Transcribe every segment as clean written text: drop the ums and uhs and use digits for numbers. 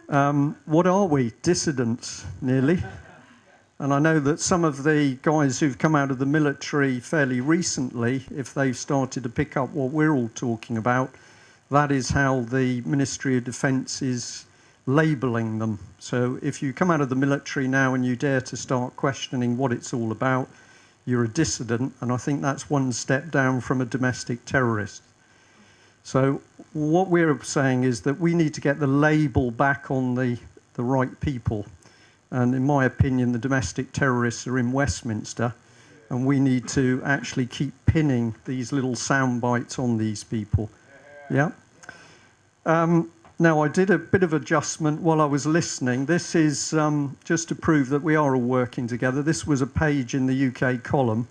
What are we? Dissidents, nearly. And I know that some of the guys who've come out of the military fairly recently, if they've started to pick up what we're all talking about, that is how the Ministry of Defence is labelling them. So if you come out of the military now and you dare to start questioning what it's all about, you're a dissident, and I think that's one step down from a domestic terrorist. So what we're saying is that we need to get the label back on the right people. And in my opinion, the domestic terrorists are in Westminster, and we need to actually keep pinning these little sound bites on these people. Yeah. Now, I did a bit of adjustment while I was listening. This is just to prove that we are all working together. This was a page in the UK column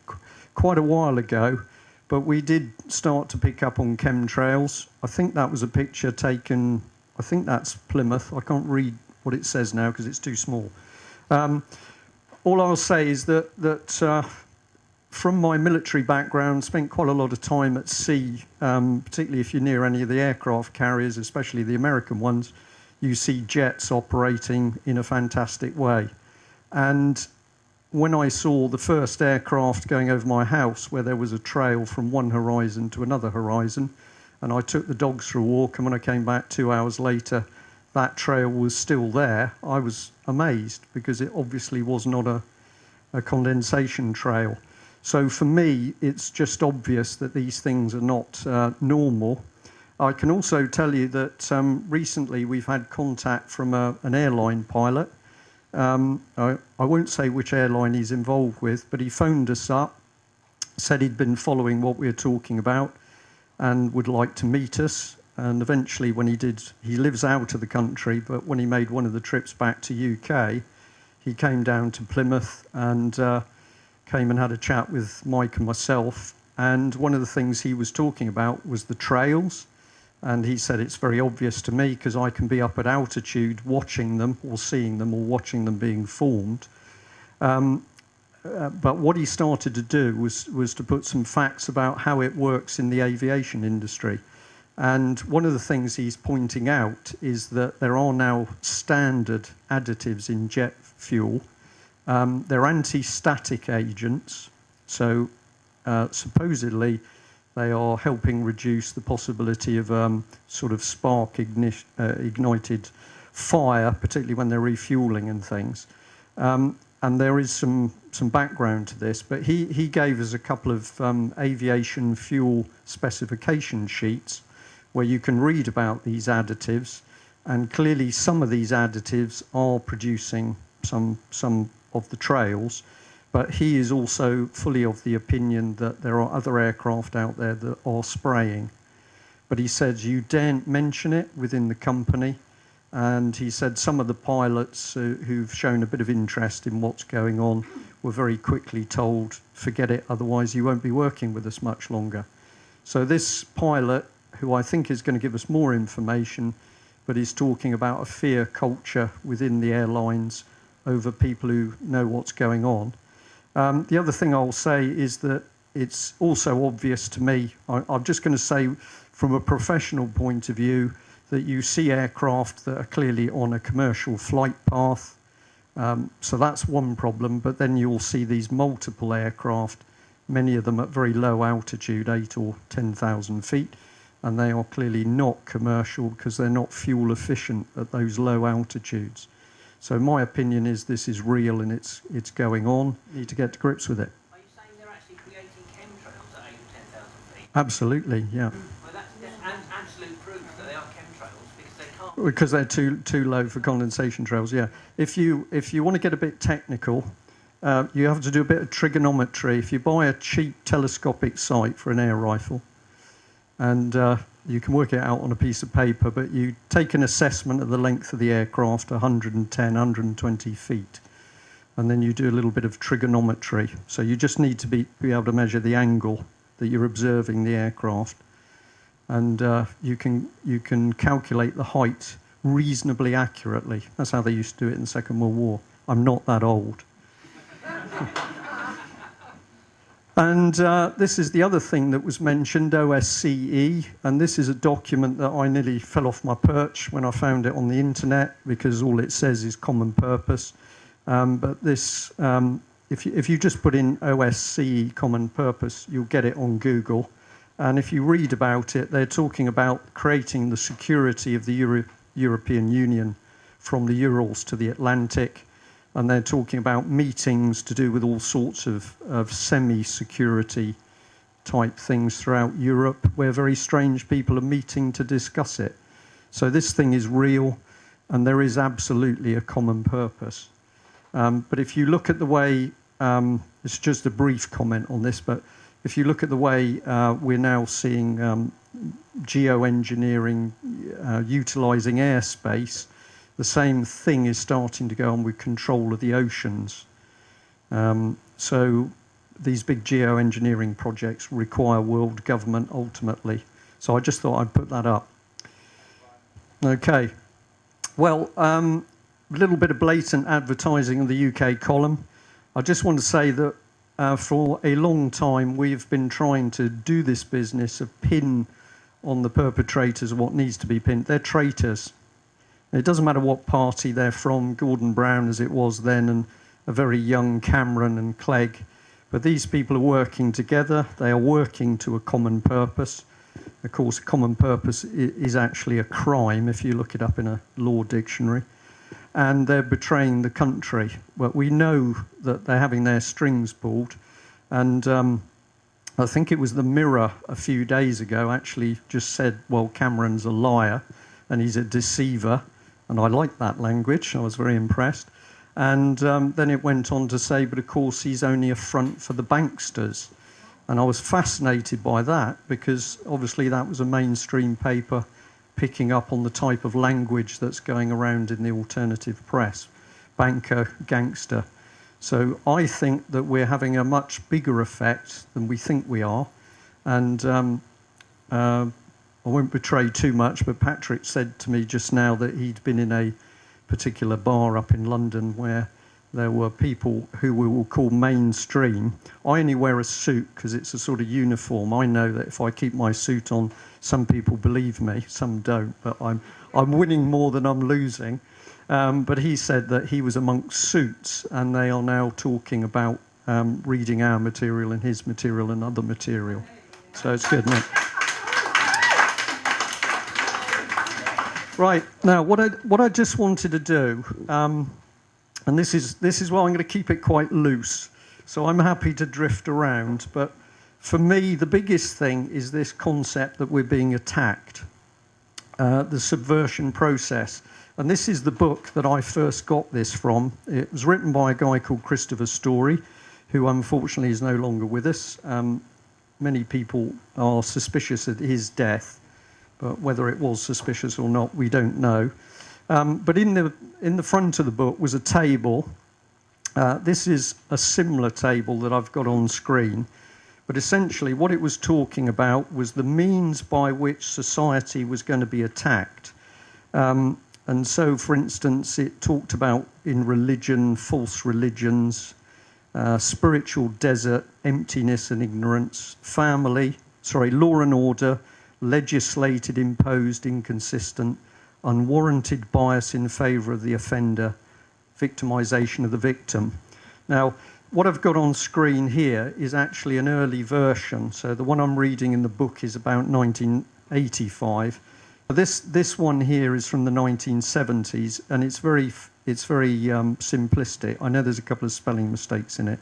quite a while ago, but we did start to pick up on chemtrails. I think that was a picture taken, I think that's Plymouth. I can't read what it says now because it's too small. All I'll say is that from my military background, spent quite a lot of time at sea, particularly if you're near any of the aircraft carriers, especially the American ones, you see jets operating in a fantastic way. And when I saw the first aircraft going over my house, where there was a trail from one horizon to another horizon, and I took the dogs for a walk, and when I came back 2 hours later, that trail was still there, I was amazed, because it obviously was not a condensation trail. So for me, it's just obvious that these things are not normal. I can also tell you that recently we've had contact from an airline pilot. I won't say which airline he's involved with, but he phoned us up, said he'd been following what we were talking about and would like to meet us. And eventually when he did, he lives out of the country, but when he made one of the trips back to UK, he came down to Plymouth and came and had a chat with Mike and myself. And one of the things he was talking about was the trails. And he said, it's very obvious to me because I can be up at altitude watching them or seeing them or watching them being formed. But what he started to do was to put some facts about how it works in the aviation industry. And one of the things he's pointing out is that there are now standard additives in jet fuel. They're anti-static agents, so supposedly they are helping reduce the possibility of sort of spark ignited fire, particularly when they're refueling and things. And there is some background to this, but he gave us a couple of aviation fuel specification sheets where you can read about these additives, and clearly some of these additives are producing some of the trails, but he is also fully of the opinion that there are other aircraft out there that are spraying. But he says you daren't mention it within the company, and he said some of the pilots who've shown a bit of interest in what's going on were very quickly told, forget it, otherwise you won't be working with us much longer. So this pilot, who I think is going to give us more information, but is talking about a fear culture within the airlines over people who know what's going on. The other thing I'll say is that it's also obvious to me, I'm just going to say from a professional point of view, that you see aircraft that are clearly on a commercial flight path. So that's one problem, but then you'll see these multiple aircraft, many of them at very low altitude, 8 or 10,000 feet, and they are clearly not commercial because they're not fuel efficient at those low altitudes. So my opinion is this is real and it's going on. You need to get to grips with it. Are you saying they're actually creating chemtrails at 8 or 10,000 feet? Absolutely, yeah. Well, that's absolute proof that they are chemtrails because they can't. Because they're too low for condensation trails, yeah. If you want to get a bit technical, you have to do a bit of trigonometry. If you buy a cheap telescopic sight for an air rifle, and you can work it out on a piece of paper, but you take an assessment of the length of the aircraft, 110, 120 feet, and then you do a little bit of trigonometry. So you just need to be able to measure the angle that you're observing the aircraft, and you can calculate the height reasonably accurately. That's how they used to do it in the Second World War. I'm not that old. And this is the other thing that was mentioned, OSCE, and this is a document that I nearly fell off my perch when I found it on the internet, because all it says is common purpose. But this, if you just put in OSCE common purpose, you'll get it on Google. And if you read about it, they're talking about creating the security of the European Union from the Urals to the Atlantic. And they're talking about meetings to do with all sorts of semi-security type things throughout Europe, where very strange people are meeting to discuss it. So this thing is real, and there is absolutely a common purpose. But if you look at the way, it's just a brief comment on this, but if you look at the way we're now seeing geoengineering utilising airspace, the same thing is starting to go on with control of the oceans. So these big geoengineering projects require world government ultimately. So I just thought I'd put that up. Okay. Well, a little bit of blatant advertising in the UK column. I just want to say that for a long time we've been trying to do this business of pin on the perpetrators of what needs to be pinned. They're traitors. It doesn't matter what party they're from, Gordon Brown as it was then, and a very young Cameron and Clegg. But these people are working together. They are working to a common purpose. Of course, a common purpose is actually a crime if you look it up in a law dictionary. And they're betraying the country. But we know that they're having their strings pulled. And I think it was the Mirror a few days ago actually just said, well, Cameron's a liar and he's a deceiver. And I liked that language. I was very impressed. And then it went on to say, but of course, he's only a front for the banksters. And I was fascinated by that because obviously that was a mainstream paper picking up on the type of language that's going around in the alternative press. Banker, gangster. So I think that we're having a much bigger effect than we think we are. And I won't betray too much, but Patrick said to me just now that he'd been in a particular bar up in London where there were people who we will call mainstream. I only wear a suit because it's a sort of uniform. I know that if I keep my suit on, some people believe me, some don't, but I'm winning more than I'm losing. But he said that he was amongst suits, and they are now talking about reading our material and his material and other material. So it's good, isn't it? Right, now what I just wanted to do, and this is why I'm going to keep it quite loose, so I'm happy to drift around, but for me the biggest thing is this concept that we're being attacked, the subversion process. And this is the book that I first got this from. It was written by a guy called Christopher Story, who unfortunately is no longer with us. Many people are suspicious of his death. But whether it was suspicious or not, we don't know. But in the front of the book was a table. This is a similar table that I've got on screen. But essentially what it was talking about was the means by which society was going to be attacked. And so, for instance, it talked about in religion, false religions, spiritual desert, emptiness and ignorance, law and order, legislated, imposed, inconsistent, unwarranted bias in favour of the offender, victimisation of the victim. Now, what I've got on screen here is actually an early version. So the one I'm reading in the book is about 1985. This one here is from the 1970s, and it's very simplistic. I know there's a couple of spelling mistakes in it,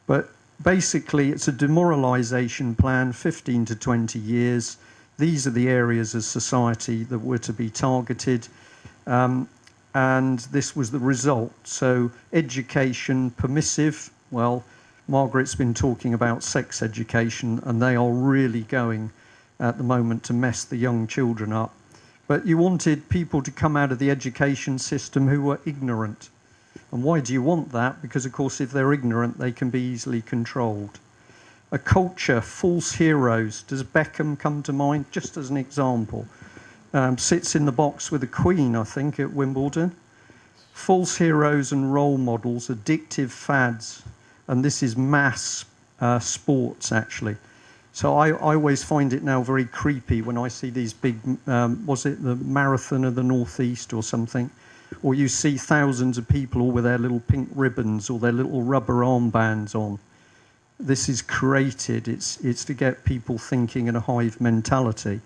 but basically it's a demoralisation plan, 15 to 20 years. These are the areas of society that were to be targeted, and this was the result. So education, permissive. Well, Margaret's been talking about sex education, and they are really going at the moment to mess the young children up. But you wanted people to come out of the education system who were ignorant. And why do you want that? Because, of course, if they're ignorant, they can be easily controlled. A culture, false heroes. Does Beckham come to mind? Just as an example. Sits in the box with the Queen, I think, at Wimbledon. False heroes and role models, addictive fads. And this is mass sports, actually. So I always find it now very creepy when I see these big, was it the Marathon of the Northeast or something? Or you see thousands of people all with their little pink ribbons or their little rubber armbands on. This is created, it's to get people thinking in a hive mentality.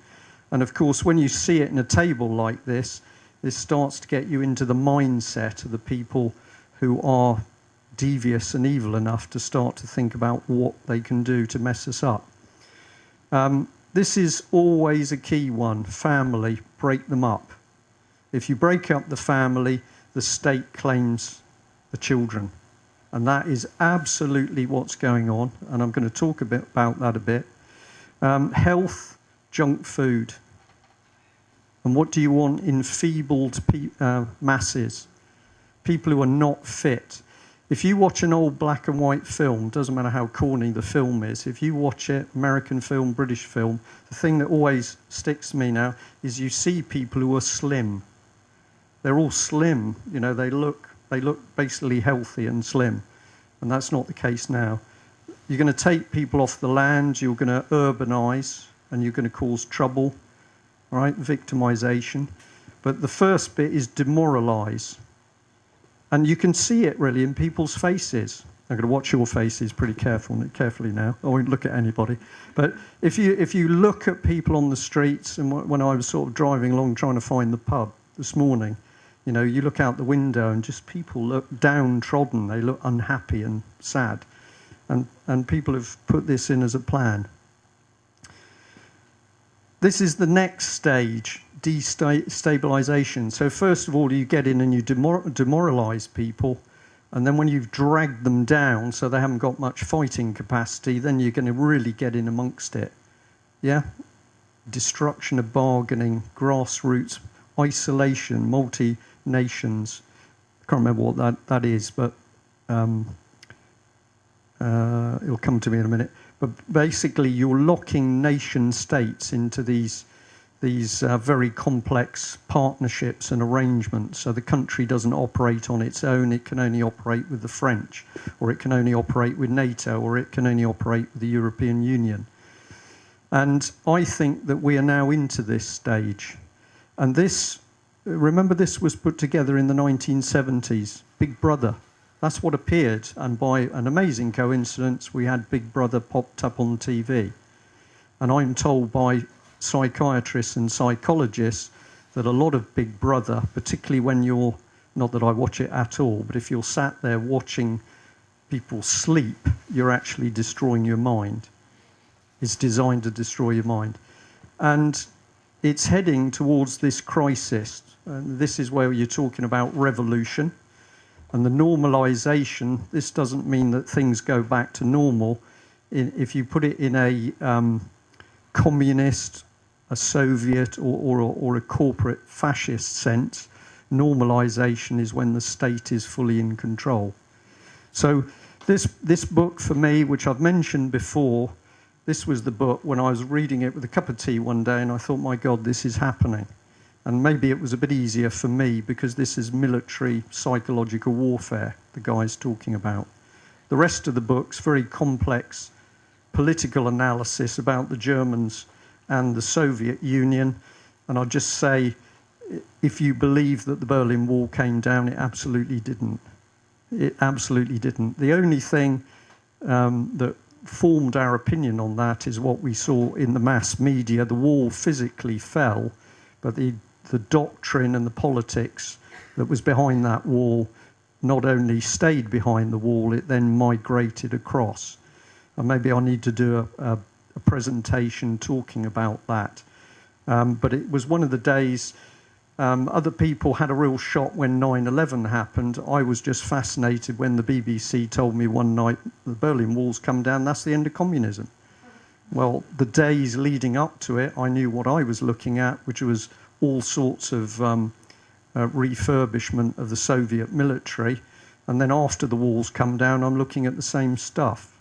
And of course, when you see it in a table like this starts to get you into the mindset of the people who are devious and evil enough to start to think about what they can do to mess us up. This is always a key one. Family, break them up. If you break up the family, the state claims the children. And that is absolutely what's going on. And I'm going to talk a bit about that a bit. Health, junk food. And what do you want? Enfeebled masses. People who are not fit. If you watch an old black and white film, doesn't matter how corny the film is, if you watch it, American film, British film, the thing that always sticks to me now is you see people who are slim. They're all slim, you know, they look basically healthy and slim. And that's not the case now. You're going to take people off the land, you're going to urbanize, and you're going to cause trouble, all right, victimization. But the first bit is demoralize. And you can see it really in people's faces. I'm going to watch your faces pretty carefully now. I won't look at anybody. But if you look at people on the streets, and when I was sort of driving along trying to find the pub this morning, you know, you look out the window and just people look downtrodden. They look unhappy and sad. And people have put this in as a plan. This is the next stage, destabilization. So first of all, you get in and you demoralize people. And then when you've dragged them down so they haven't got much fighting capacity, then you're going to really get in amongst it. Yeah? Destruction of bargaining, grassroots, isolation, multi-nations. I can't remember what that is, but it'll come to me in a minute. But basically, you're locking nation states into these very complex partnerships and arrangements. So the country doesn't operate on its own. It can only operate with the French, or it can only operate with NATO, or it can only operate with the European Union. And I think that we are now into this stage. And this, remember, this was put together in the 1970s, Big Brother. That's what appeared, and by an amazing coincidence, we had Big Brother popped up on TV. And I'm told by psychiatrists and psychologists that a lot of Big Brother, particularly when you're, not that I watch it at all, but if you're sat there watching people sleep, you're actually destroying your mind. It's designed to destroy your mind. And it's heading towards this crisis. And this is where you're talking about revolution. And the normalization, this doesn't mean that things go back to normal. If you put it in a communist, a Soviet, or a corporate fascist sense, normalization is when the state is fully in control. So this book for me, which I've mentioned before, this was the book when I was reading it with a cup of tea one day and I thought, my God, this is happening. And maybe it was a bit easier for me because this is military psychological warfare the guy's talking about. The rest of the book's very complex political analysis about the Germans and the Soviet Union. And I'll just say, if you believe that the Berlin Wall came down, it absolutely didn't. It absolutely didn't. The only thing that formed our opinion on that is what we saw in the mass media. The wall physically fell, but the doctrine and the politics that was behind that wall not only stayed behind the wall, it then migrated across. And maybe I need to do a presentation talking about that. But it was one of the days, other people had a real shock when 9/11 happened. I was just fascinated when the BBC told me one night, the Berlin Wall's come down, that's the end of communism. Well, the days leading up to it, I knew what I was looking at, which was all sorts of refurbishment of the Soviet military. And then after the walls come down, I'm looking at the same stuff.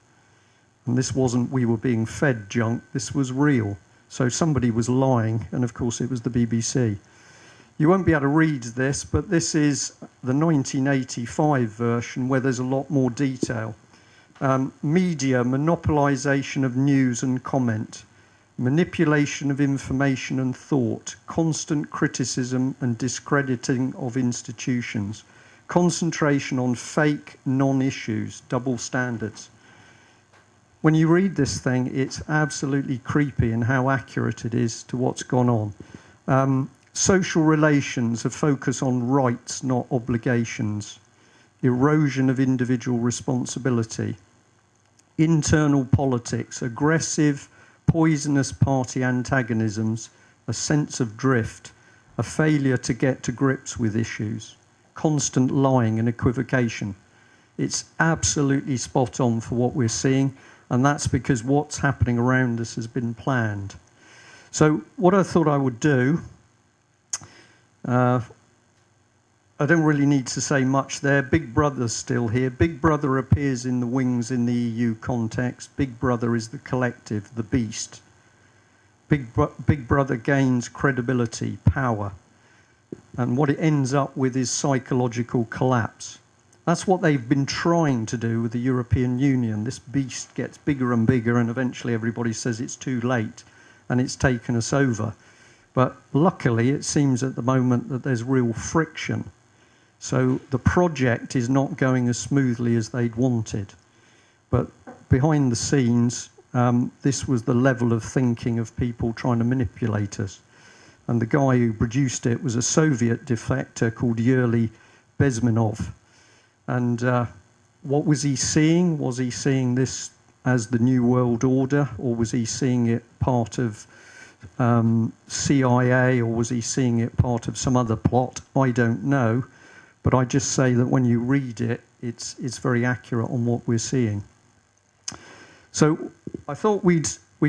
And this wasn't we were being fed junk, this was real. So somebody was lying, and of course it was the BBC. You won't be able to read this, but this is the 1985 version where there's a lot more detail. Media, monopolisation of news and comment, manipulation of information and thought, constant criticism and discrediting of institutions, concentration on fake non-issues, double standards. When you read this thing, it's absolutely creepy in how accurate it is to what's gone on. Social relations, a focus on rights, not obligations. Erosion of individual responsibility. Internal politics, aggressive, poisonous party antagonisms, a sense of drift, a failure to get to grips with issues, constant lying and equivocation. It's absolutely spot on for what we're seeing, and that's because what's happening around us has been planned. So what I thought I would do, I don't really need to say much there. Big Brother's still here. Big Brother appears in the wings in the EU context. Big Brother is the collective, the beast. Big Brother gains credibility, power. And what it ends up with is psychological collapse. That's what they've been trying to do with the European Union. This beast gets bigger and bigger, and eventually everybody says it's too late and it's taken us over. But luckily, it seems at the moment that there's real friction. So the project is not going as smoothly as they'd wanted. But behind the scenes, this was the level of thinking of people trying to manipulate us. And the guy who produced it was a Soviet defector called Yuri Bezmenov. And what was he seeing? Was he seeing this as the New World Order, or was he seeing it part of CIA, or was he seeing it part of some other plot? I don't know. But I just say that when you read it, it's very accurate on what we're seeing. So I thought we'd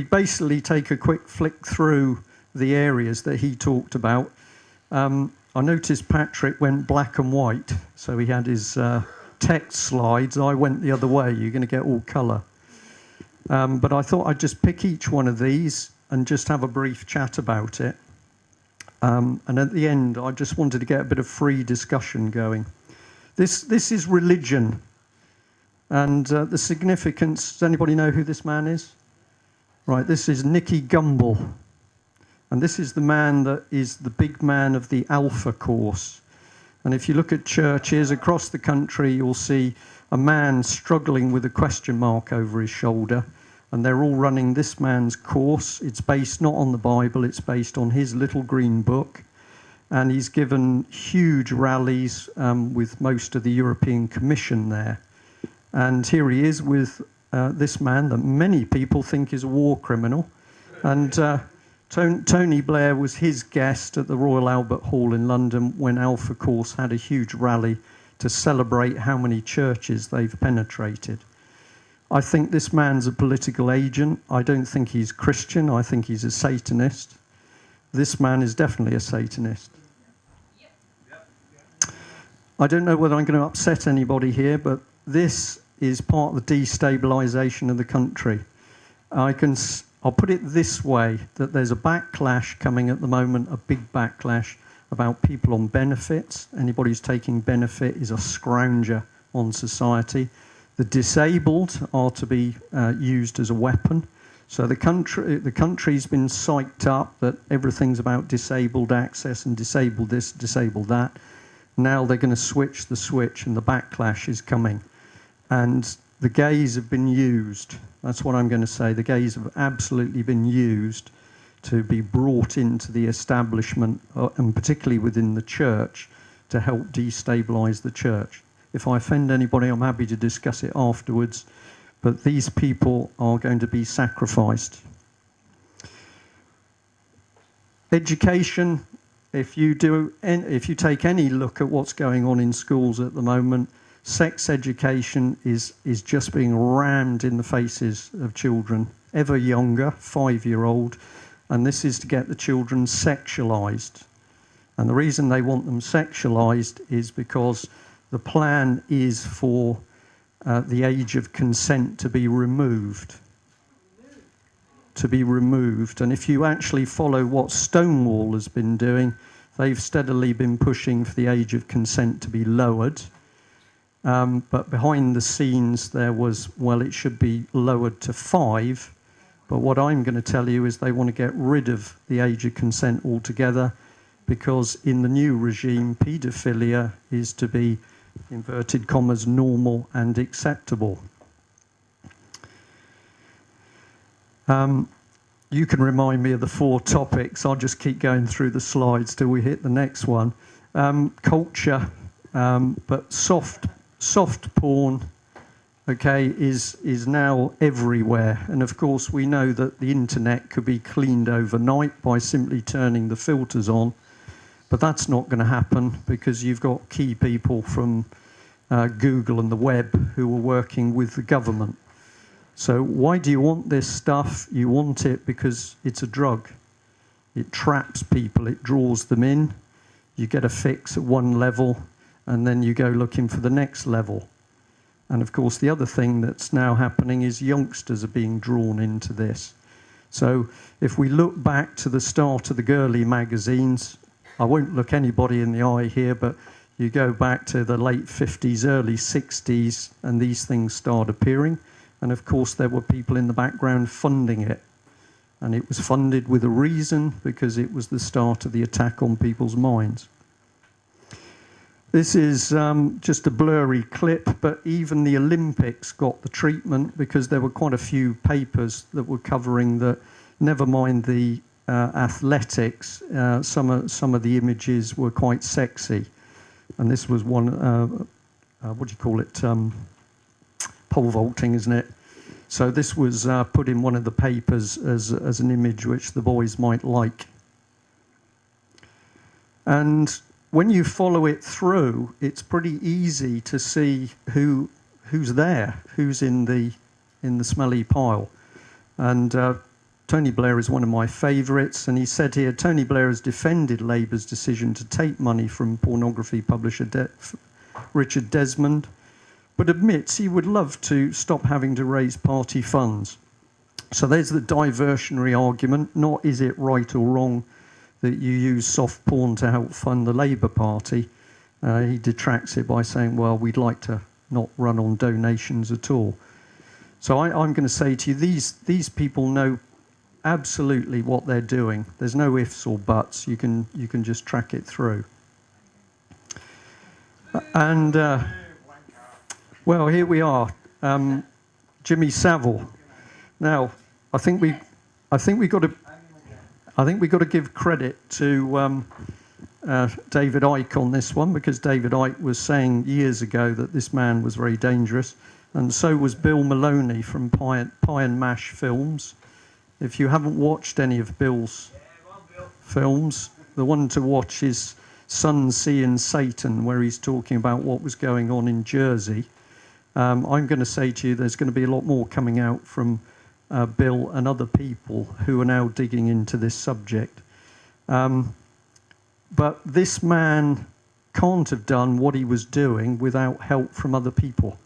basically take a quick flick through the areas that he talked about. I noticed Patrick went black and white, so he had his text slides. I went the other way. You're going to get all colour. But I thought I'd just pick each one of these and just have a brief chat about it. And at the end, I just wanted to get a bit of free discussion going. This is religion. And the significance, does anybody know who this man is? Right, this is Nicky Gumbel. And this is the man that is the big man of the Alpha course. And if you look at churches across the country, you'll see a man struggling with a question mark over his shoulder. And they're all running this man's course. It's based not on the Bible, it's based on his little green book. And he's given huge rallies with most of the European Commission there. And here he is with this man that many people think is a war criminal. And Tony Blair was his guest at the Royal Albert Hall in London when Alpha Course had a huge rally to celebrate how many churches they've penetrated. I think this man's a political agent. I don't think he's Christian. I think he's a Satanist. This man is definitely a Satanist. I don't know whether I'm going to upset anybody here, but this is part of the destabilisation of the country. I'll put it this way, that there's a backlash coming at the moment, a big backlash about people on benefits. Anybody who's taking benefit is a scrounger on society. The disabled are to be used as a weapon. So the country's been psyched up that everything's about disabled access and disabled this, disabled that. Now they're going to switch the switch and the backlash is coming. And the gays have been used. That's what I'm going to say. The gays have absolutely been used to be brought into the establishment, and particularly within the church, to help destabilise the church. If I offend anybody, I'm happy to discuss it afterwards. But these people are going to be sacrificed. Education, if you take any look at what's going on in schools at the moment, sex education is just being rammed in the faces of children, ever younger, 5-year-old, and this is to get the children sexualised. And the reason they want them sexualised is because the plan is for the age of consent to be removed. And if you actually follow what Stonewall has been doing, they've steadily been pushing for the age of consent to be lowered. But behind the scenes there was, well, it should be lowered to 5. But what I'm going to tell you is they want to get rid of the age of consent altogether, because in the new regime, paedophilia is to be, inverted commas, normal and acceptable. You can remind me of the 4 topics. I'll just keep going through the slides till we hit the next one. Culture, but soft porn, okay, is now everywhere. And of course, we know that the internet could be cleaned overnight by simply turning the filters on. But that's not going to happen, because you've got key people from Google and the web who are working with the government. So why do you want this stuff? You want it because it's a drug. It traps people, it draws them in. You get a fix at one level, and then you go looking for the next level. And of course, the other thing that's now happening is youngsters are being drawn into this. So if we look back to the start of the girly magazines, I won't look anybody in the eye here, but you go back to the late 50s, early 60s, and these things start appearing. And of course, there were people in the background funding it. And it was funded with a reason, because it was the start of the attack on people's minds. This is just a blurry clip, but even the Olympics got the treatment, because there were quite a few papers that were covering that. Never mind the athletics, some of the images were quite sexy. And this was one, what do you call it, pole vaulting, isn't it? So this was put in one of the papers as an image which the boys might like. And when you follow it through, it's pretty easy to see who's there, who's in the smelly pile. And Tony Blair is one of my favourites, and he said here, Tony Blair has defended Labour's decision to take money from pornography publisher Richard Desmond, but admits he would love to stop having to raise party funds. So there's the diversionary argument, not is it right or wrong that you use soft porn to help fund the Labour Party. He detracts it by saying, well, we'd like to not run on donations at all. So I'm going to say to you, these people know absolutely what they're doing. There's no ifs or buts. You can just track it through. And well, here we are, Jimmy Savile. Now, I think we got to give credit to David Icke on this one, because David Icke was saying years ago that this man was very dangerous, and so was Bill Maloney from Pie and Mash Films. If you haven't watched any of Bill's films, the one to watch is Sun, Sea and Satan, where he's talking about what was going on in Jersey. I'm going to say to you there's going to be a lot more coming out from Bill and other people who are now digging into this subject. But this man can't have done what he was doing without help from other people.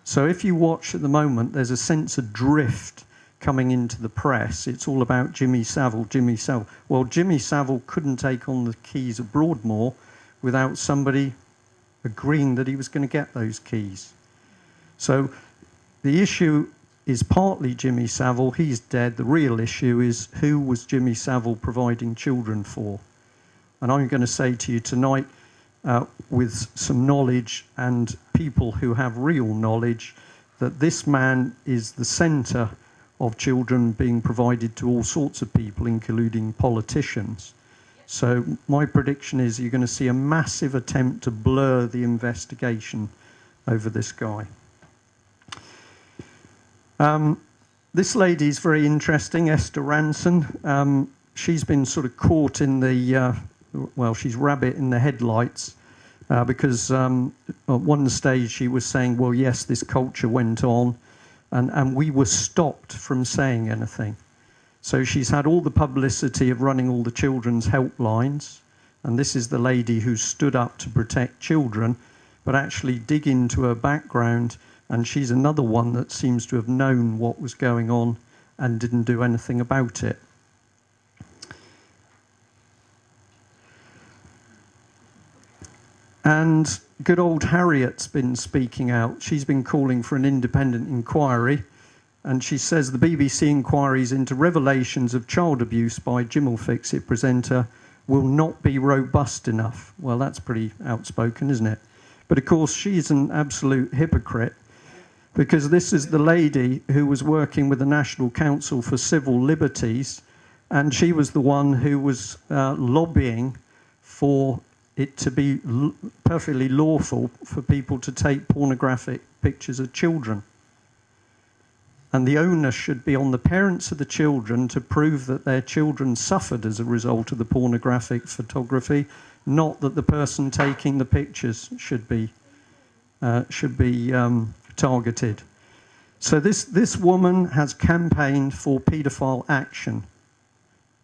So if you watch at the moment, there's a sense of drift coming into the press. It's all about Jimmy Savile, Jimmy Savile. Well, Jimmy Savile couldn't take on the keys of Broadmoor without somebody agreeing that he was going to get those keys. So the issue is partly Jimmy Savile. He's dead. The real issue is, who was Jimmy Savile providing children for? And I'm going to say to you tonight, with some knowledge and people who have real knowledge, that this man is the centre of children being provided to all sorts of people, including politicians. So my prediction is you're going to see a massive attempt to blur the investigation over this guy. This lady is very interesting, Esther Ranson. She's been sort of caught in the, well, she's rabbit in the headlights, because at one stage she was saying, well, yes, this culture went on, and we were stopped from saying anything. So she's had all the publicity of running all the children's helplines, and this is the lady who stood up to protect children, but actually dig into her background, and she's another one that seems to have known what was going on and didn't do anything about it. And good old Harriet's been speaking out. She's been calling for an independent inquiry. And she says the BBC inquiries into revelations of child abuse by Jim'll Fix It presenter will not be robust enough. Well, that's pretty outspoken, isn't it? But of course, she's an absolute hypocrite, because this is the lady who was working with the National Council for Civil Liberties, and she was the one who was lobbying for it to be perfectly lawful for people to take pornographic pictures of children. And the onus should be on the parents of the children to prove that their children suffered as a result of the pornographic photography, not that the person taking the pictures should be targeted. So this woman has campaigned for paedophile action.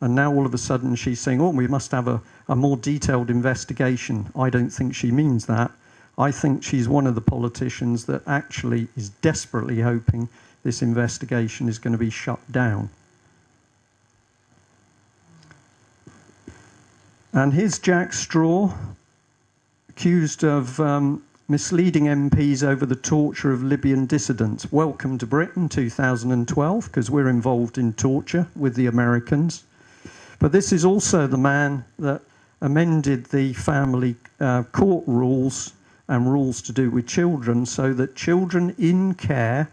And now all of a sudden she's saying, oh, we must have a more detailed investigation. I don't think she means that. I think she's one of the politicians that actually is desperately hoping this investigation is going to be shut down. And here's Jack Straw, accused of misleading MPs over the torture of Libyan dissidents. Welcome to Britain, 2012, because we're involved in torture with the Americans. But this is also the man that amended the family court rules and rules to do with children so that children in care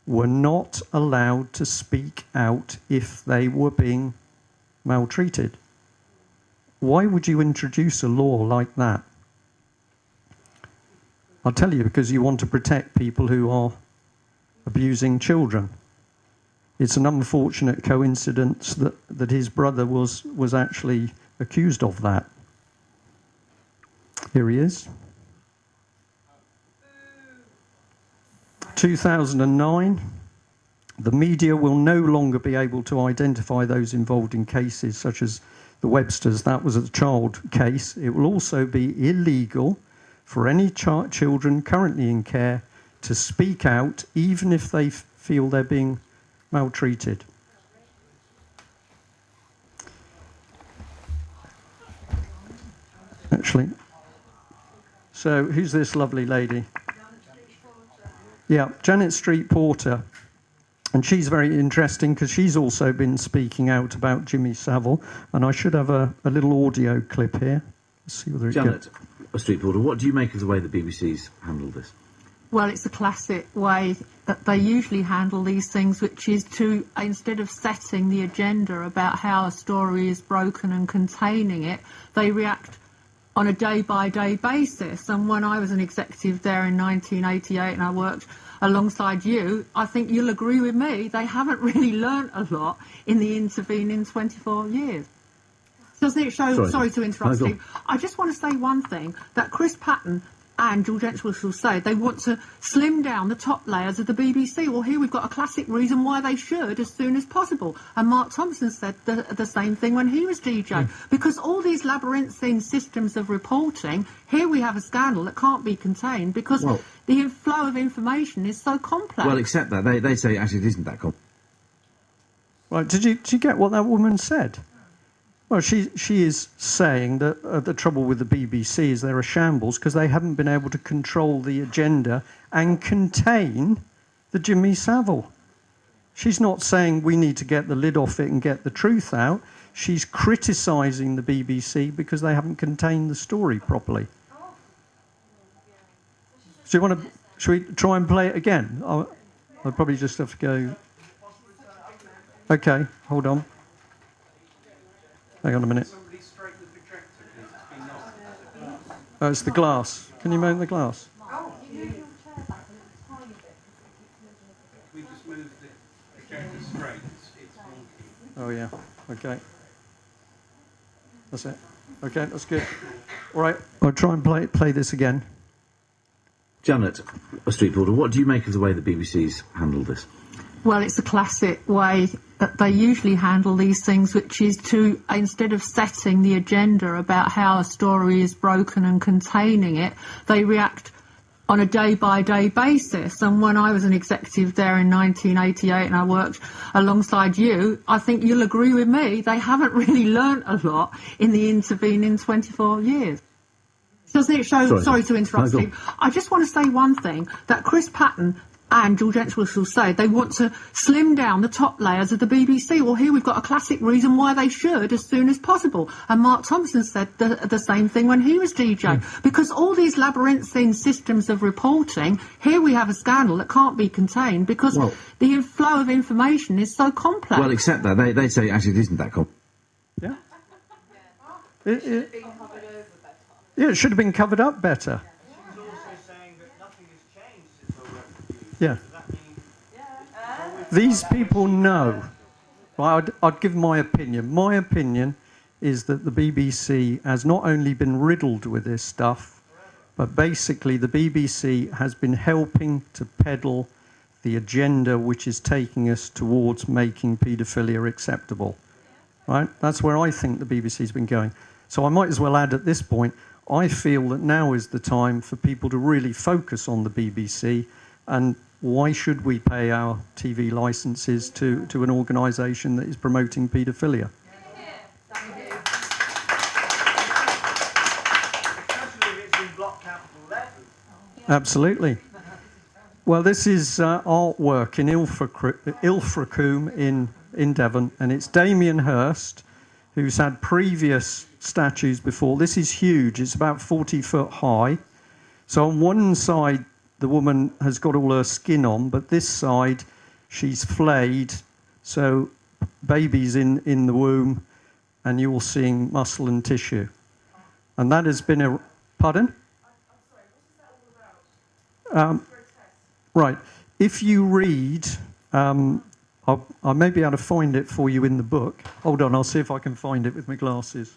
were not allowed to speak out if they were being maltreated. Why would you introduce a law like that? I'll tell you, because you want to protect people who are abusing children. It's an unfortunate coincidence that his brother was actually accused of that. Here he is. 2009, the media will no longer be able to identify those involved in cases such as the Websters. That was a child case. It will also be illegal for any children currently in care to speak out, even if they feel they're being maltreated. Actually, so who's this lovely lady? Yeah, Janet Street Porter. And she's very interesting because she's also been speaking out about Jimmy Savile. And I should have a little audio clip here. Let's see whether it Janet Street Porter, what do you make of the way the BBC's handled this? Well, it's a classic way that they usually handle these things, which is to, instead of setting the agenda about how a story is broken and containing it, they react on a day-by-day basis. And when I was an executive there in 1988 and I worked alongside you, I think you'll agree with me, they haven't really learnt a lot in the intervening 24 years. Doesn't it show... Sorry to interrupt, Steve. I just want to say one thing, that Chris Patton and George Entwistle say they want to slim down the top layers of the BBC. Well, here we've got a classic reason why they should as soon as possible. And Mark Thompson said the same thing when he was DJ. Because all these labyrinthine systems of reporting, here we have a scandal that can't be contained because the flow of information is so complex. Well, except that they say actually it isn't that complex. Right, did you get what that woman said? Well, she is saying that the trouble with the BBC is they're a shambles because they haven't been able to control the agenda and contain the Jimmy Savile. She's not saying we need to get the lid off it and get the truth out. She's criticising the BBC because they haven't contained the story properly. So should we try and play it again? I'll probably just have to go... OK, hold on. Hang on a minute. Oh, it's the glass. Can you move the glass? Oh, yeah. OK. That's it. OK, that's good. All right, I'll try and play this again. Janet Street Porter, what do you make of the way the BBC's handled this? Well, it's a classic way that they usually handle these things, which is to, instead of setting the agenda about how a story is broken and containing it, they react on a day-by-day basis. And when I was an executive there in 1988 and I worked alongside you, I think you'll agree with me, they haven't really learnt a lot in the intervening 24 years. Doesn't it show? Sorry. Sorry to interrupt, No, go Steve. I just want to say one thing, that Chris Patton and George Entwistle say they want to slim down the top layers of the BBC. Well, here we've got a classic reason why they should as soon as possible. And Mark Thompson said the same thing when he was DJ. Because all these labyrinthine systems of reporting, here we have a scandal that can't be contained because the flow of information is so complex. Well, except that they say actually it isn't that complex. Yeah. It should have been covered up better. She's also saying that nothing has changed since all refugees. Yeah. Does that mean These people know. Well, I'd give my opinion. My opinion is that the BBC has not only been riddled with this stuff, but basically the BBC has been helping to peddle the agenda which is taking us towards making paedophilia acceptable. Right? That's where I think the BBC's been going. So I might as well add at this point, I feel that now is the time for people to really focus on the BBC, and why should we pay our TV licences to an organisation that is promoting paedophilia? especially if it's in block capital letters? Absolutely. Well, this is artwork in Ilfracombe in Devon, and it's Damien Hirst, who's had previous statues before. This is huge. It's about 40 foot high. So on one side, the woman has got all her skin on, but this side, she's flayed. So baby's in the womb, and you're seeing muscle and tissue. And that has been a... Pardon? Right. If you read... I may be able to find it for you in the book. Hold on, I'll see if I can find it with my glasses.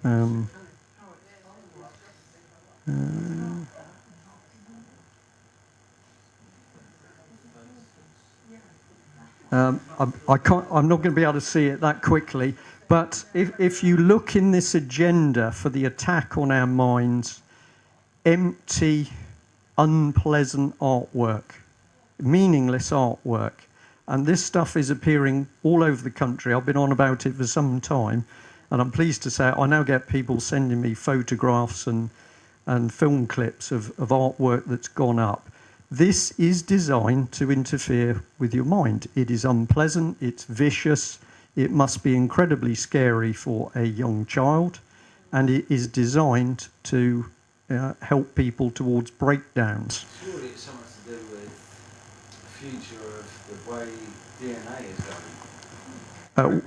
I can't. I'm not going to be able to see it that quickly. But if you look in this agenda for the attack on our minds, empty, unpleasant artwork, meaningless artwork, and this stuff is appearing all over the country. I've been on about it for some time, and I'm pleased to say I now get people sending me photographs and film clips of artwork that's gone up. This is designed to interfere with your mind. It is unpleasant, it's vicious, it must be incredibly scary for a young child, and it is designed to help people towards breakdowns. Surely it's something to do with the future of the way DNA is going.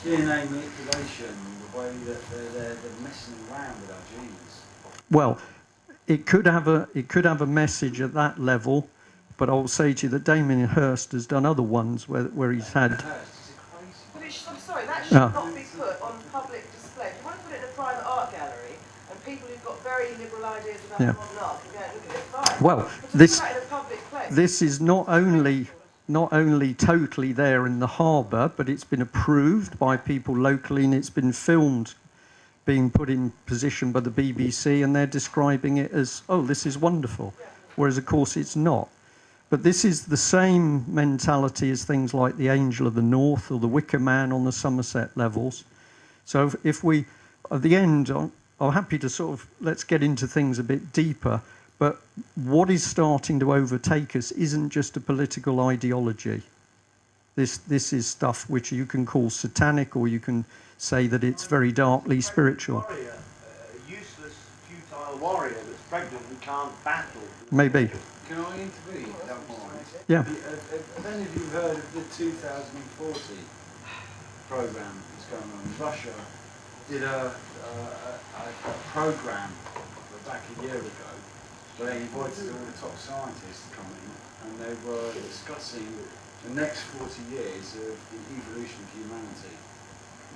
DNA manipulation, the way that they're messing around with our genes. Well, it could have a message at that level, but I'll say to you that Damien Hirst has done other ones where he's had. But I'm sorry, that should not be put on public display. If you want to put it in a private art gallery, and people who've got very liberal ideas about modern art can go and look at it, fine. Well, but this put that in a public place. This is not only totally there in the harbour, but it's been approved by people locally, and it's been filmed being put in position by the BBC, and they're describing it as, oh, this is wonderful, whereas of course it's not. But this is the same mentality as things like the Angel of the North or the Wicker Man on the Somerset levels. So if we, at the end, I'm happy to sort of, let's get into things a bit deeper, but what is starting to overtake us isn't just a political ideology. This is stuff which you can call satanic, or you can say that it's very darkly spiritual. A useless, futile warrior that's pregnant and can't battle. Maybe. Can I intervene? Don't mind. Yeah. Have any of you heard of the 2040 programme that's going on? Russia did a programme back a year ago where they invited all the top scientists to come in, and they were discussing the next 40 years of the evolution of humanity.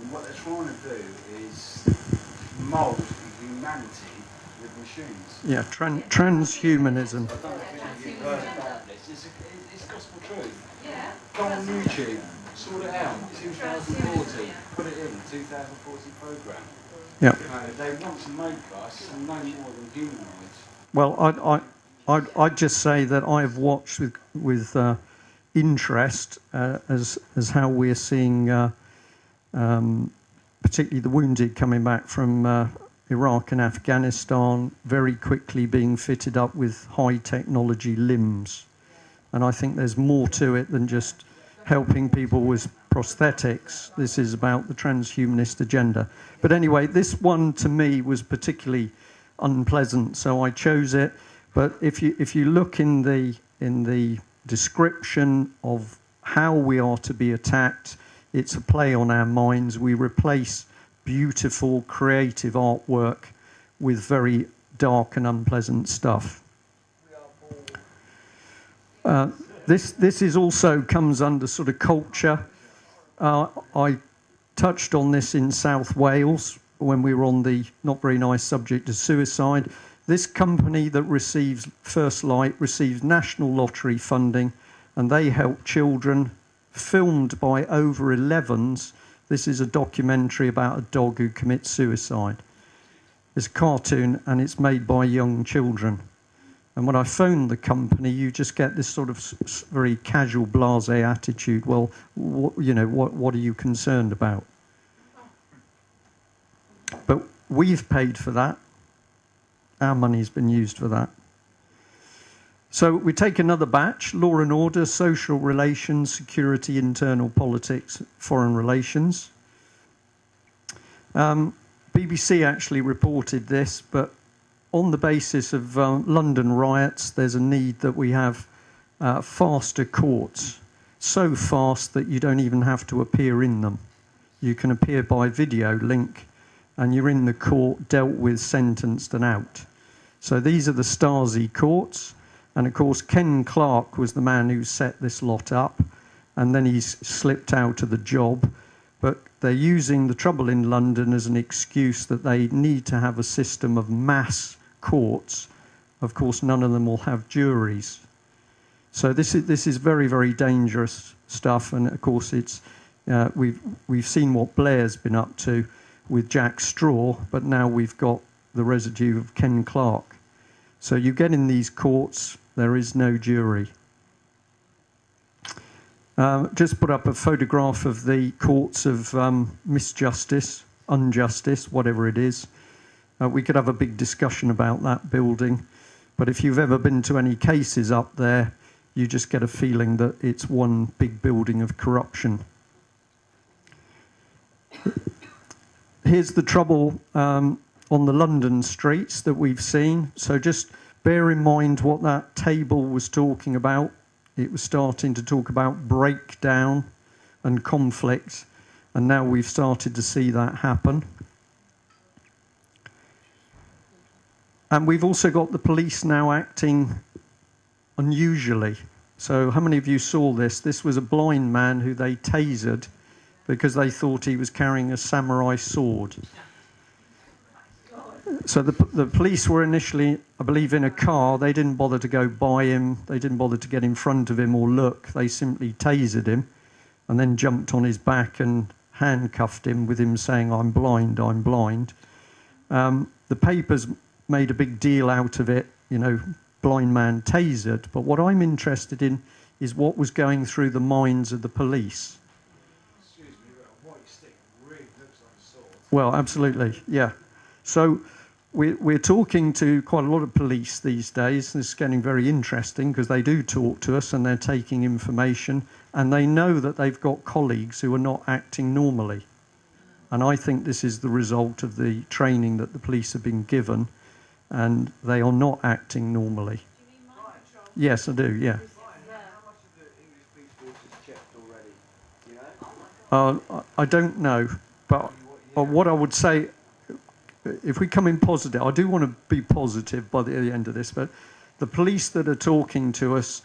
And what they're trying to do is mould humanity with machines. Yeah, transhumanism. I don't know if you've heard about this. It's gospel truth. Yeah. Go on YouTube, sort it out. 2040. Put it in. 2040 programme. Yeah. They want to make us no more than humanoids. Well, I'd just say that I have watched with interest as how we're seeing particularly the wounded coming back from Iraq and Afghanistan, very quickly being fitted up with high technology limbs. And I think there's more to it than just helping people with prosthetics. This is about the transhumanist agenda. But anyway, this one to me was particularly unpleasant, so I chose it. But if you look in the description of how we are to be attacked, it's a play on our minds. We replace beautiful, creative artwork with very dark and unpleasant stuff. This is also comes under sort of culture. I touched on this in South Wales when we were on the not very nice subject of suicide. This company that receives First Light receives national lottery funding, and they help children, filmed by over 11s. This is a documentary about a dog who commits suicide. It's a cartoon, and it's made by young children. And when I phoned the company, you just get this sort of very casual, blasé attitude. Well, what are you concerned about? But we've paid for that. Our money's been used for that. So we take another batch: law and order, social relations, security, internal politics, foreign relations. BBC actually reported this, but on the basis of London riots, there's a need that we have faster courts, so fast that you don't even have to appear in them. You can appear by video link, and you're in the court, dealt with, sentenced and out. So these are the Stasi courts, and of course Ken Clarke was the man who set this lot up, and then he's slipped out of the job. But they're using the trouble in London as an excuse that they need to have a system of mass courts. Of course, none of them will have juries. So this is very, very dangerous stuff. And of course, it's we've seen what Blair's been up to with Jack Straw, but now we've got the residue of Ken Clarke. So you get in these courts, there is no jury. Just put up a photograph of the courts of misjustice, injustice, whatever it is. We could have a big discussion about that building, but if you've ever been to any cases up there, you just get a feeling that it's one big building of corruption. Here's the trouble on the London streets that we've seen. So just bear in mind what that table was talking about. It was starting to talk about breakdown and conflict, and now we've started to see that happen. And we've also got the police now acting unusually. So how many of you saw this? This was a blind man who they tasered because they thought he was carrying a samurai sword. So the police were initially, I believe, in a car. They didn't bother to go by him. They didn't bother to get in front of him or look. They simply tasered him and then jumped on his back and handcuffed him with him saying, "I'm blind, I'm blind." The papers made a big deal out of it, blind man tasered. But what I'm interested in is what was going through the minds of the police. Excuse me, a white stick really looks like a sword. Well, absolutely, yeah. So we're talking to quite a lot of police these days. This is getting very interesting because they do talk to us and they're taking information, and they know that they've got colleagues who are not acting normally. And I think this is the result of the training that the police have been given, and they are not acting normally. Do you mean mind control? Yes, I do, yeah. How much of the English police force is checked already? Do you know? I don't know, but what I would say, if we come in positive, I do want to be positive by the end of this, but the police that are talking to us,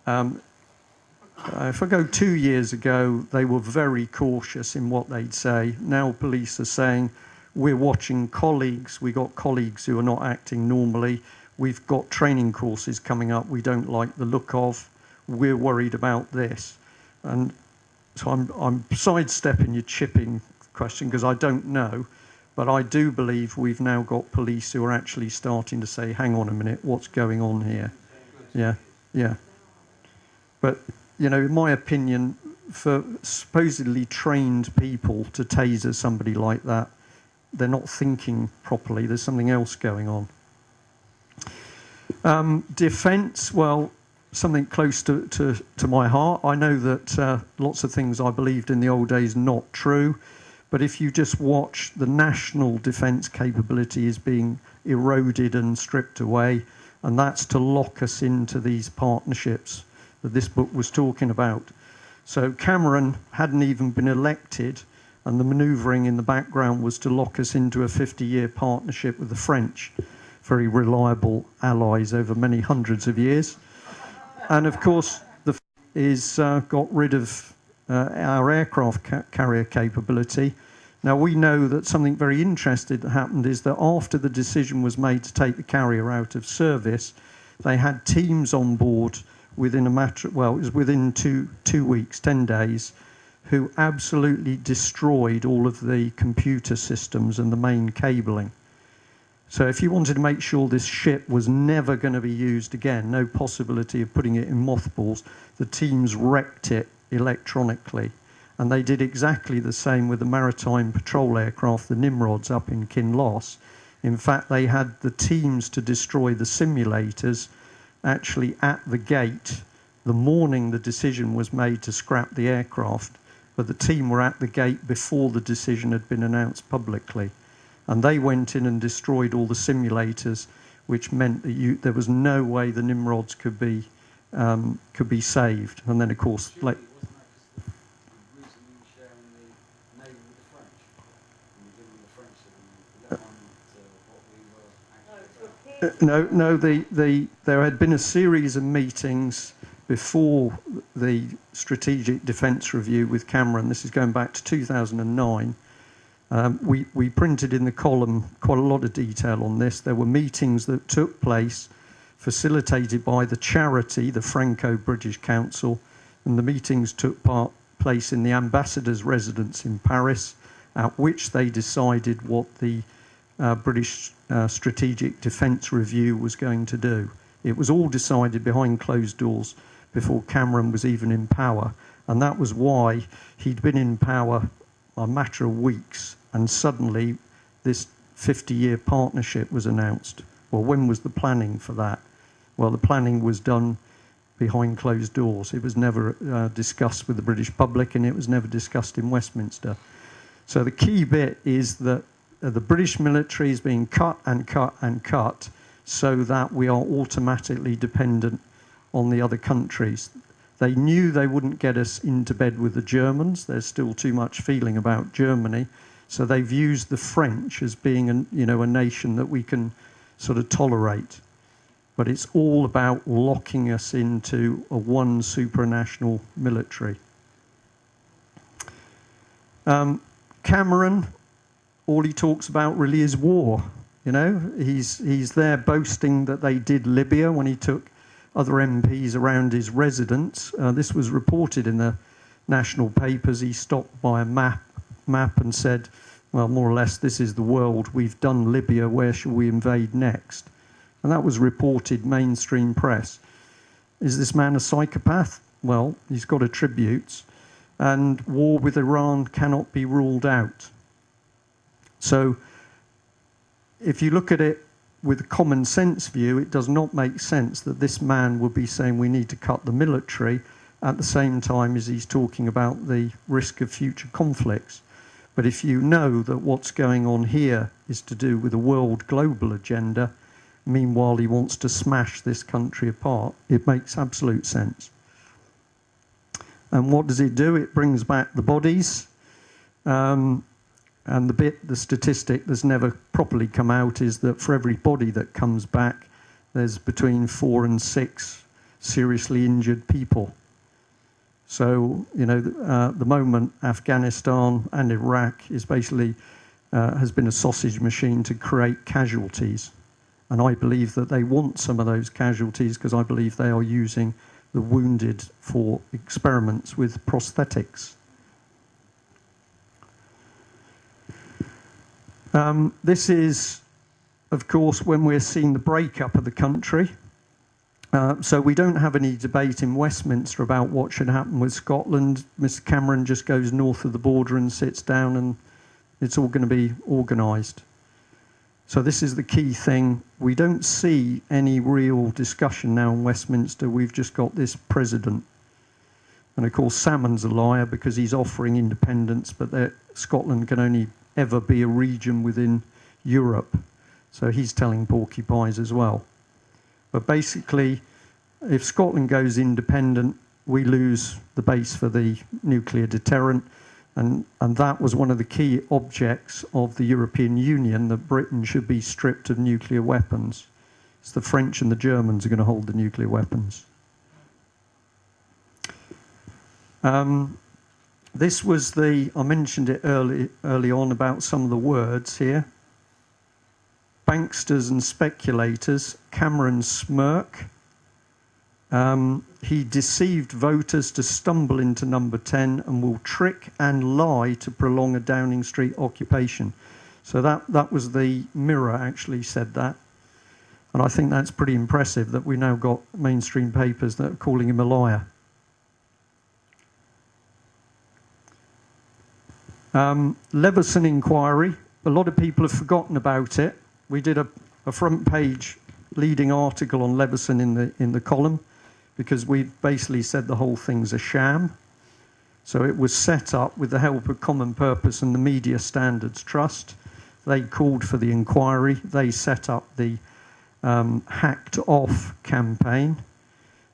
if I go 2 years ago, they were very cautious in what they'd say. Now police are saying, we're watching colleagues, we've got colleagues who are not acting normally, we've got training courses coming up we don't like the look of, we're worried about this. And so I'm sidestepping your chipping question because I don't know, but I do believe we've now got police who are actually starting to say, hang on a minute, what's going on here? Yeah. But, in my opinion, for supposedly trained people to taser somebody like that, they're not thinking properly. There's something else going on. Defence, well, something close to my heart. I know that lots of things I believed in the old days not true, but if you just watch the national defence capability is being eroded and stripped away, and that's to lock us into these partnerships that this book was talking about. So Cameron hadn't even been elected, and the manoeuvring in the background was to lock us into a 50-year partnership with the French, very reliable allies over many hundreds of years. And of course, the is got rid of our aircraft carrier capability. Now we know that something very interesting that happened is that after the decision was made to take the carrier out of service, they had teams on board within a matter, well, it was within two weeks, 10 days, who absolutely destroyed all of the computer systems and the main cabling. So if you wanted to make sure this ship was never going to be used again, no possibility of putting it in mothballs, the teams wrecked it electronically. And they did exactly the same with the maritime patrol aircraft, the Nimrods up in Kinloss. In fact, they had the teams to destroy the simulators actually at the gate the morning the decision was made to scrap the aircraft, but the team were at the gate before the decision had been announced publicly. And they went in and destroyed all the simulators, which meant that there was no way the Nimrods could be saved. And then, of course, like. No, there had been a series of meetings before the Strategic Defence Review with Cameron. This is going back to 2009. We printed in the column quite a lot of detail on this. There were meetings that took place, facilitated by the charity, the Franco-British Council, and the meetings took place in the ambassador's residence in Paris, at which they decided what the British Strategic Defence Review was going to do. It was all decided behind closed doors before Cameron was even in power, and that was why he'd been in power a matter of weeks, and suddenly this 50-year partnership was announced. Well, when was the planning for that? Well, the planning was done behind closed doors. It was never discussed with the British public, and it was never discussed in Westminster. So the key bit is that the British military is being cut and cut and cut so that we are automatically dependent on the other countries. They knew they wouldn't get us into bed with the Germans. There's still too much feeling about Germany. So they've used the French as being a nation that we can sort of tolerate. But it's all about locking us into a one supranational military. Cameron, all he talks about really is war. He's there boasting that they did Libya when he took other MPs around his residence. This was reported in the national papers. He stopped by a map and said, well, more or less, this is the world. We've done Libya. Where shall we invade next? And that was reported mainstream press. Is this man a psychopath? Well, he's got attributes. And war with Iran cannot be ruled out. So if you look at it with a common sense view, it does not make sense that this man would be saying we need to cut the military at the same time as he's talking about the risk of future conflicts. But if you know that what's going on here is to do with a world global agenda, meanwhile he wants to smash this country apart, it makes absolute sense. And what does it do? It brings back the bodies. And the statistic that's never properly come out is that for every body that comes back, there's between 4 and 6 seriously injured people. So, the moment Afghanistan and Iraq is basically has been a sausage machine to create casualties. And I believe that they want some of those casualties because I believe they are using the wounded for experiments with prosthetics. This is, of course, when we're seeing the breakup of the country. So we don't have any debate in Westminster about what should happen with Scotland. Mr Cameron just goes north of the border and sits down, and it's all going to be organised. So this is the key thing. We don't see any real discussion now in Westminster. We've just got this president. And of course, Salmon's a liar because he's offering independence, but Scotland can only ever be a region within Europe. So he's telling porcupines as well. But basically, if Scotland goes independent, we lose the base for the nuclear deterrent. And that was one of the key objects of the European Union, that Britain should be stripped of nuclear weapons. It's the French and the Germans are going to hold the nuclear weapons. This was I mentioned it early on about some of the words here. Banksters and speculators, Cameron's smirk. He deceived voters to stumble into number 10 and will trick and lie to prolong a Downing Street occupation. So that was the Mirror actually said that. And I think that's pretty impressive that we now got mainstream papers that are calling him a liar. Leveson inquiry. A lot of people have forgotten about it. We did a front page leading article on Leveson in the column, because we basically said the whole thing's a sham. So it was set up with the help of Common Purpose and the Media Standards Trust. They called for the inquiry. They set up the Hacked Off campaign.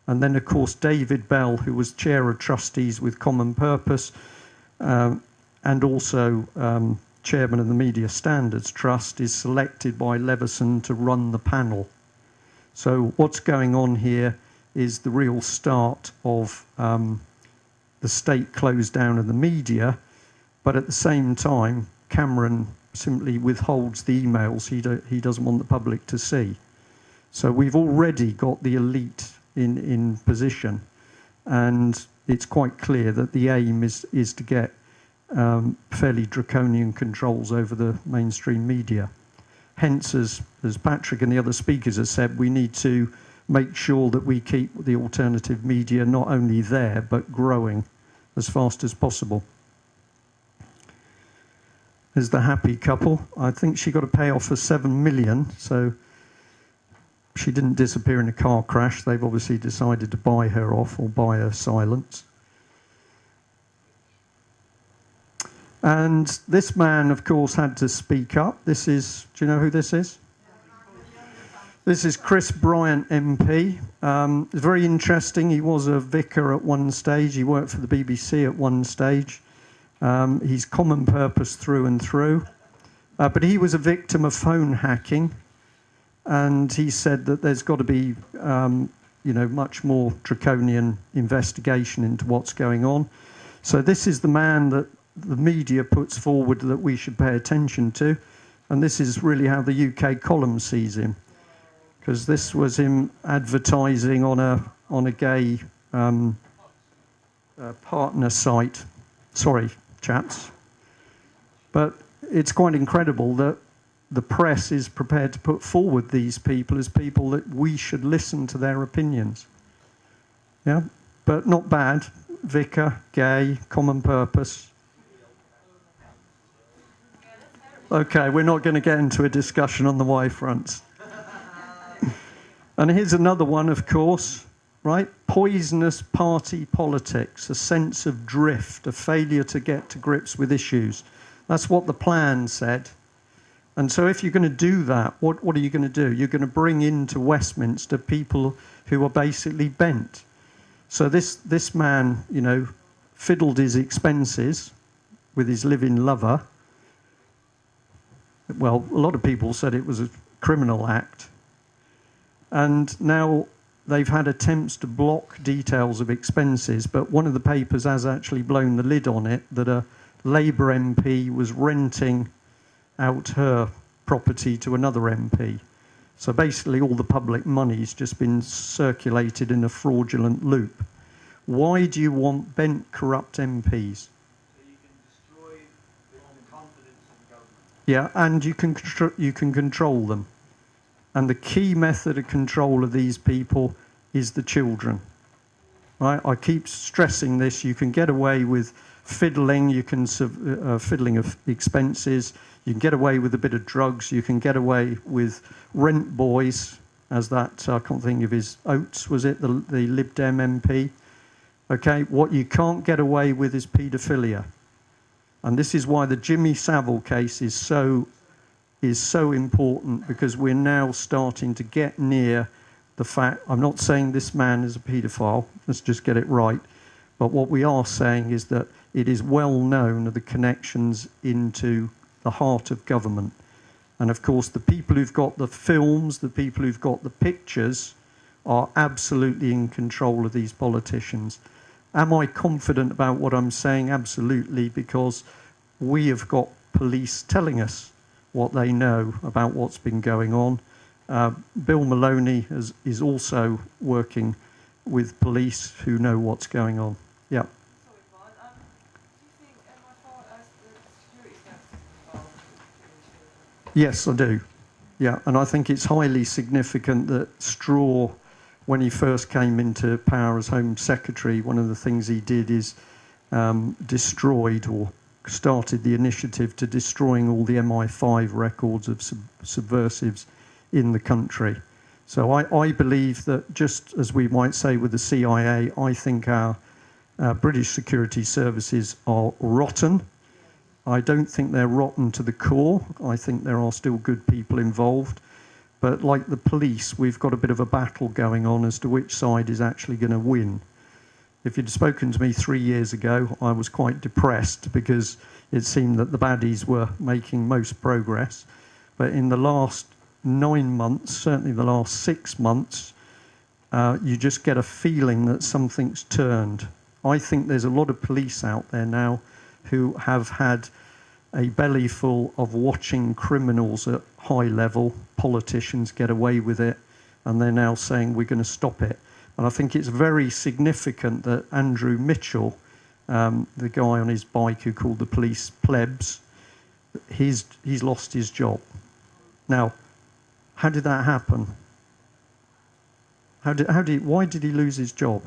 And then, of course, David Bell, who was chair of trustees with Common Purpose, and also chairman of the Media Standards Trust, is selected by Leveson to run the panel. So what's going on here is the real start of the state close down of the media, but at the same time, Cameron simply withholds the emails he doesn't want the public to see. So we've already got the elite in position, and it's quite clear that the aim is to get fairly draconian controls over the mainstream media. Hence, as Patrick and the other speakers have said, we need to make sure that we keep the alternative media not only there, but growing as fast as possible. There's the happy couple. I think she got a payoff for 7 million, so she didn't disappear in a car crash. They've obviously decided to buy her off or buy her silence. And this man, of course, had to speak up. This is, do you know who this is? This is Chris Bryant MP. It's very interesting. He was a vicar at one stage. He worked for the BBC at one stage. He's Common Purpose through and through. But he was a victim of phone hacking. And he said that there's got to be, much more draconian investigation into what's going on. So this is the man that the media puts forward that we should pay attention to. And this is really how the UK column sees him. Because this was him advertising on a gay partner site. Sorry, chaps. But it's quite incredible that the press is prepared to put forward these people as people that we should listen to their opinions. Yeah, but not bad. Vicar, gay, Common Purpose. Okay, we're not going to get into a discussion on the Y fronts. And here's another one, of course, right? Poisonous party politics, a sense of drift, a failure to get to grips with issues. That's what the plan said. And so if you're going to do that, what are you going to do? You're going to bring into Westminster people who are basically bent. So this man, fiddled his expenses with his living lover. Well, a lot of people said it was a criminal act. And now they've had attempts to block details of expenses, but one of the papers has actually blown the lid on it, that a Labour MP was renting out her property to another MP. So basically all the public money's just been circulated in a fraudulent loop. Why do you want bent, corrupt MPs? So you can destroy the confidence in government. Yeah, and you can control them. And the key method of control of these people is the children. Right? I keep stressing this. You can get away with fiddling, fiddling of expenses, you can get away with a bit of drugs, you can get away with rent boys, as that, I can't think of his, Oates, was it, the Lib Dem MP? Okay, what you can't get away with is paedophilia. And this is why the Jimmy Savile case is so important, because we're now starting to get near the fact, I'm not saying this man is a paedophile, let's just get it right, but what we are saying is that it is well known of the connections into the heart of government. And of course, the people who've got the films, the people who've got the pictures, are absolutely in control of these politicians. Am I confident about what I'm saying? Absolutely, because we have got police telling us what they know about what's been going on. Bill Maloney is also working with police who know what's going on. Yeah. Yes, I do. Yeah, and I think it's highly significant that Straw, when he first came into power as Home Secretary, one of the things he did is destroyed or started the initiative to destroying all the MI5 records of subversives in the country. So I believe that, just as we might say with the CIA, I think our British security services are rotten. I don't think they're rotten to the core. I think there are still good people involved. But like the police, we've got a bit of a battle going on as to which side is actually going to win. If you'd spoken to me 3 years ago, I was quite depressed because it seemed that the baddies were making most progress. But in the last 9 months, certainly the last 6 months, you just get a feeling that something's turned. I think there's a lot of police out there now who have had a belly full of watching criminals at high level, politicians get away with it, and they're now saying we're going to stop it. And I think it's very significant that Andrew Mitchell, the guy on his bike who called the police plebs, he's lost his job. Now, how did that happen? Why did he lose his job?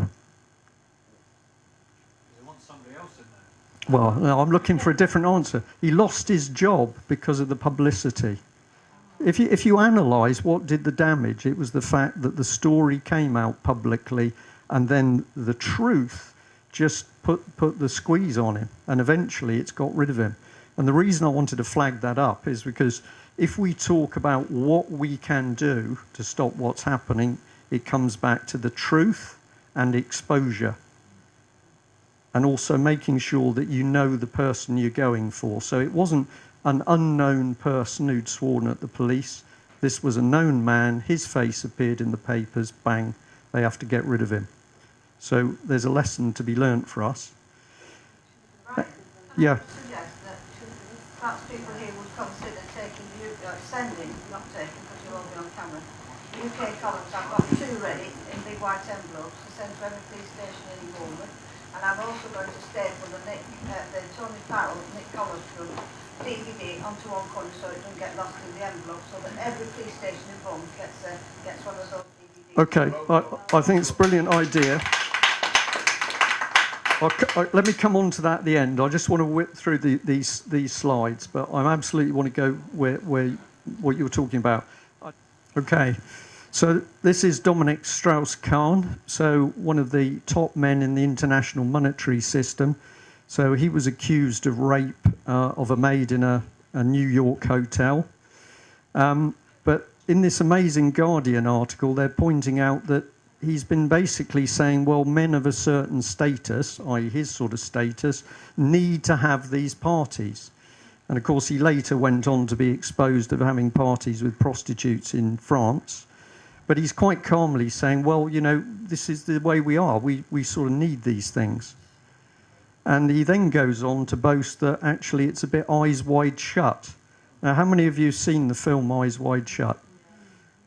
Well, no, I'm looking for a different answer. He lost his job because of the publicity. If you analyse what did the damage, it was the fact that the story came out publicly and then the truth just put the squeeze on him, and eventually it's got rid of him. And the reason I wanted to flag that up is because if we talk about what we can do to stop what's happening, it comes back to the truth and exposure. And also making sure that you know the person you're going for. So it wasn't an unknown person who'd sworn at the police. This was a known man. His face appeared in the papers. Bang, they have to get rid of him. So there's a lesson to be learnt for us. Yeah. Perhaps people here would consider taking sending, not taking because you won't be on camera, UK columns. I've got 2 ready in big white envelopes to send to every police station in Bournemouth. And I'm also going to staple the Tony Farrell, Nick Collins's DVD onto one corner so it doesn't get lost in the envelope, so that every police station in Bournemouth gets one of those DVDs. Okay, I think it's a brilliant idea. Let me come on to that at the end. I just want to whip through these slides, but I absolutely want to go where what you were talking about. Okay. So this is Dominic Strauss-Kahn, so one of the top men in the international monetary system. So he was accused of rape of a maid in a New York hotel. But in this amazing Guardian article, they're pointing out that he's been basically saying, well, men of a certain status, i.e. his sort of status, need to have these parties. And of course, he later went on to be exposed of having parties with prostitutes in France. But he's quite calmly saying, well, you know, this is the way we are. We sort of need these things. And he then goes on to boast that actually it's a bit Eyes Wide Shut. Now, how many of you have seen the film Eyes Wide Shut?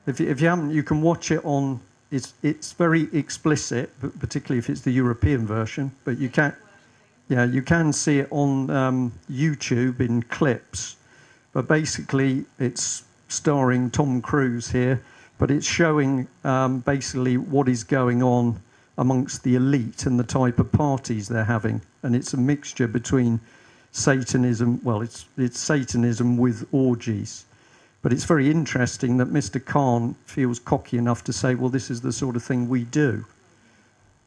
If you haven't, you can watch it on... It's very explicit, particularly if it's the European version. But you can see it on YouTube in clips. But basically, it's starring Tom Cruise here. but it's showing basically what is going on amongst the elite and the type of parties they're having. And it's a mixture between Satanism, well, it's Satanism with orgies. But it's very interesting that Mr. Khan feels cocky enough to say, well, this is the sort of thing we do.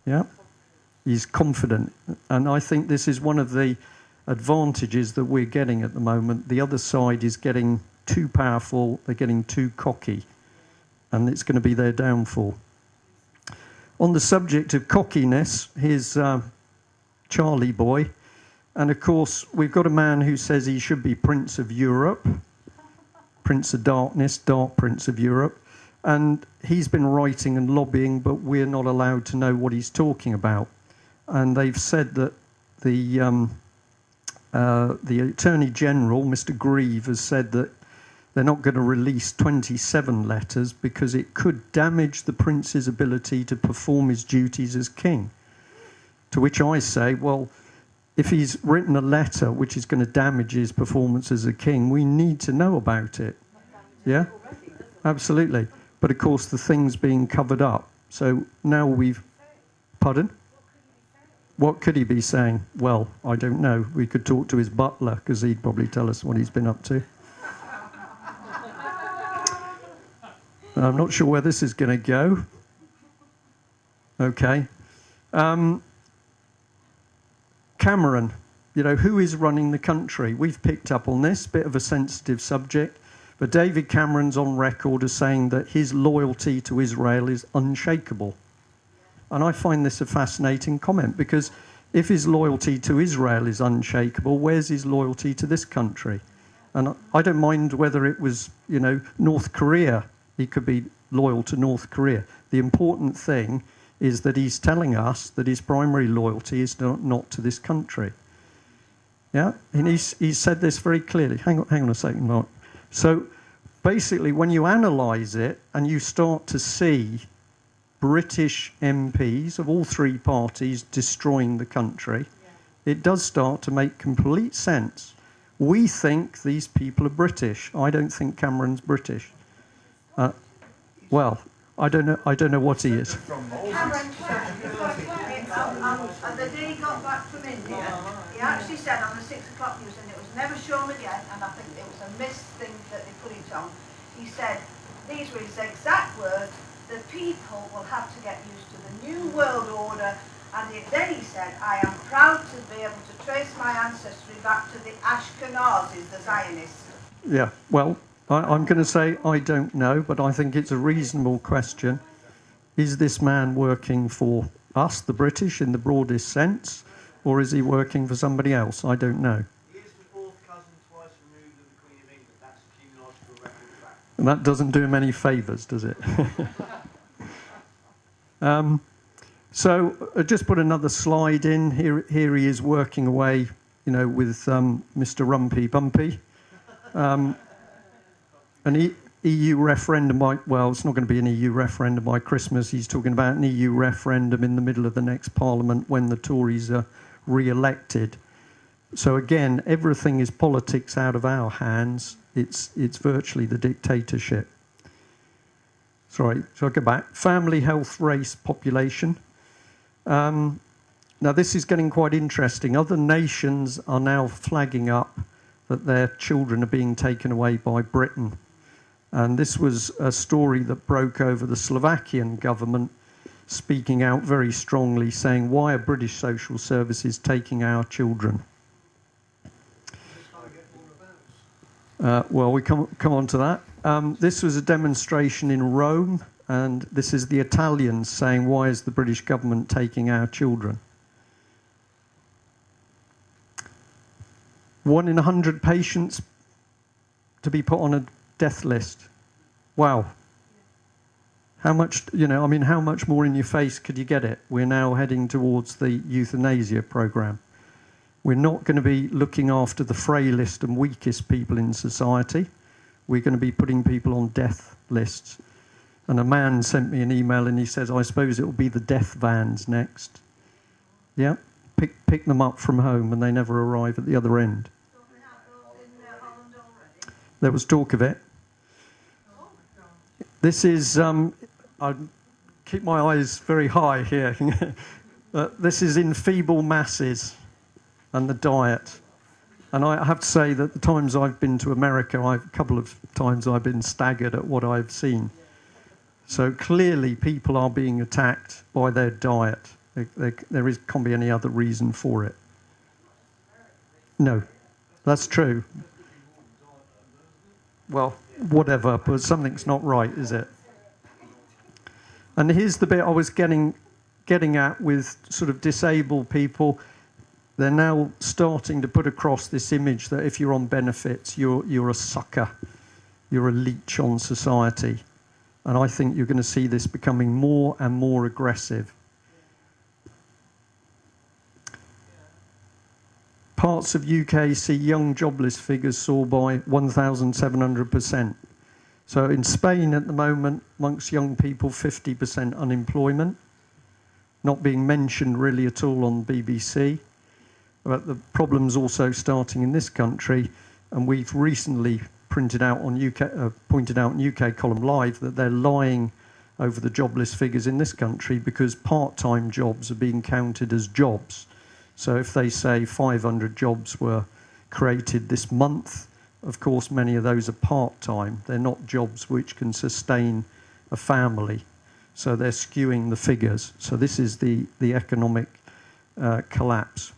Yeah? He's confident. And I think this is one of the advantages that we're getting at the moment. The other side is getting too powerful, they're getting too cocky, and it's going to be their downfall. On the subject of cockiness, here's Charlie Boy. And of course, we've got a man who says he should be Prince of Europe. Prince of Darkness, Dark Prince of Europe. And he's been writing and lobbying, but we're not allowed to know what he's talking about. And they've said that the Attorney General, Mr. Grieve, has said that they're not going to release 27 letters because it could damage the prince's ability to perform his duties as king. To which I say, well, if he's written a letter which is going to damage his performance as a king, we need to know about it. Yeah? Absolutely. But of course, the thing's being covered up. So now we've... Pardon? What could he be saying? Well, I don't know. We could talk to his butler, because he'd probably tell us what he's been up to. I'm not sure where this is going to go. Okay. Cameron, you know, who is running the country? We've picked up on this, bit of a sensitive subject, but David Cameron's on record as saying that his loyalty to Israel is unshakable. And I find this a fascinating comment, because if his loyalty to Israel is unshakable, where's his loyalty to this country? And I don't mind whether it was, you know, North Korea. He could be loyal to North Korea. The important thing is that he's telling us that his primary loyalty is not to this country. Yeah? And he's said this very clearly. Hang on a second, Mark. So basically, when you analyse it and you start to see British MPs of all three parties destroying the country, it does start to make complete sense. We think these people are British. I don't think Cameron's British. Well, I don't know what he is. Cameron said, on the day he got back from India, he actually said on the 6 o'clock news, and it was never shown again, and I think it was a missed thing that they put it on. He said, these were his exact words, the people will have to get used to the new world order, and then he said, I am proud to be able to trace my ancestry back to the Ashkenazis, the Zionists. Yeah, well, I'm going to say I don't know, but I think it's a reasonable question. Is this man working for us, the British, in the broadest sense, or is he working for somebody else? I don't know. He is the fourth cousin twice removed of the Queen of England. That's a genealogical record fact. And that doesn't do him any favours, does it? So I just put another slide in. Here he is working away, you know, with Mr. Rumpy Bumpy. An EU referendum well, it's not going to be an EU referendum by Christmas. He's talking about an EU referendum in the middle of the next Parliament when the Tories are re-elected. So again, everything is politics out of our hands. It's virtually the dictatorship. Sorry, so I'll go back. Family, health, race, population. Now this is getting quite interesting. Other nations are now flagging up that their children are being taken away by Britain. And this was a story that broke over the Slovakian government, speaking out very strongly, saying, why are British social services taking our children? Well, we come on to that. This was a demonstration in Rome, and this is the Italians saying, why is the British government taking our children? 1 in 100 patients to be put on a death list. Wow. How much, you know, I mean, how much more in your face could you get it? We're now heading towards the euthanasia program. We're not going to be looking after the frailest and weakest people in society. We're going to be putting people on death lists. And a man sent me an email and he says, I suppose it will be the death vans next. Yeah, pick them up from home and they never arrive at the other end. There was talk of it. This is, I keep my eyes very high here. This is in feeble masses and the diet. And I have to say that the times I've been to America, a couple of times I've been staggered at what I've seen. So clearly people are being attacked by their diet. There can't be any other reason for it. No, that's true. Well, whatever, but something's not right, is it? And here's the bit I was getting at with sort of disabled people. They're now starting to put across this image that if you're on benefits, you're a sucker, you're a leech on society. And I think you're going to see this becoming more and more aggressive. Parts of UK see young jobless figures soar by 1,700%. So in Spain at the moment, amongst young people, 50% unemployment, not being mentioned really at all on BBC. But the problem's also starting in this country, and we've recently pointed out on UK Column Live that they're lying over the jobless figures in this country because part-time jobs are being counted as jobs. So if they say 500 jobs were created this month, of course many of those are part-time. They're not jobs which can sustain a family. So they're skewing the figures. So this is the economic collapse.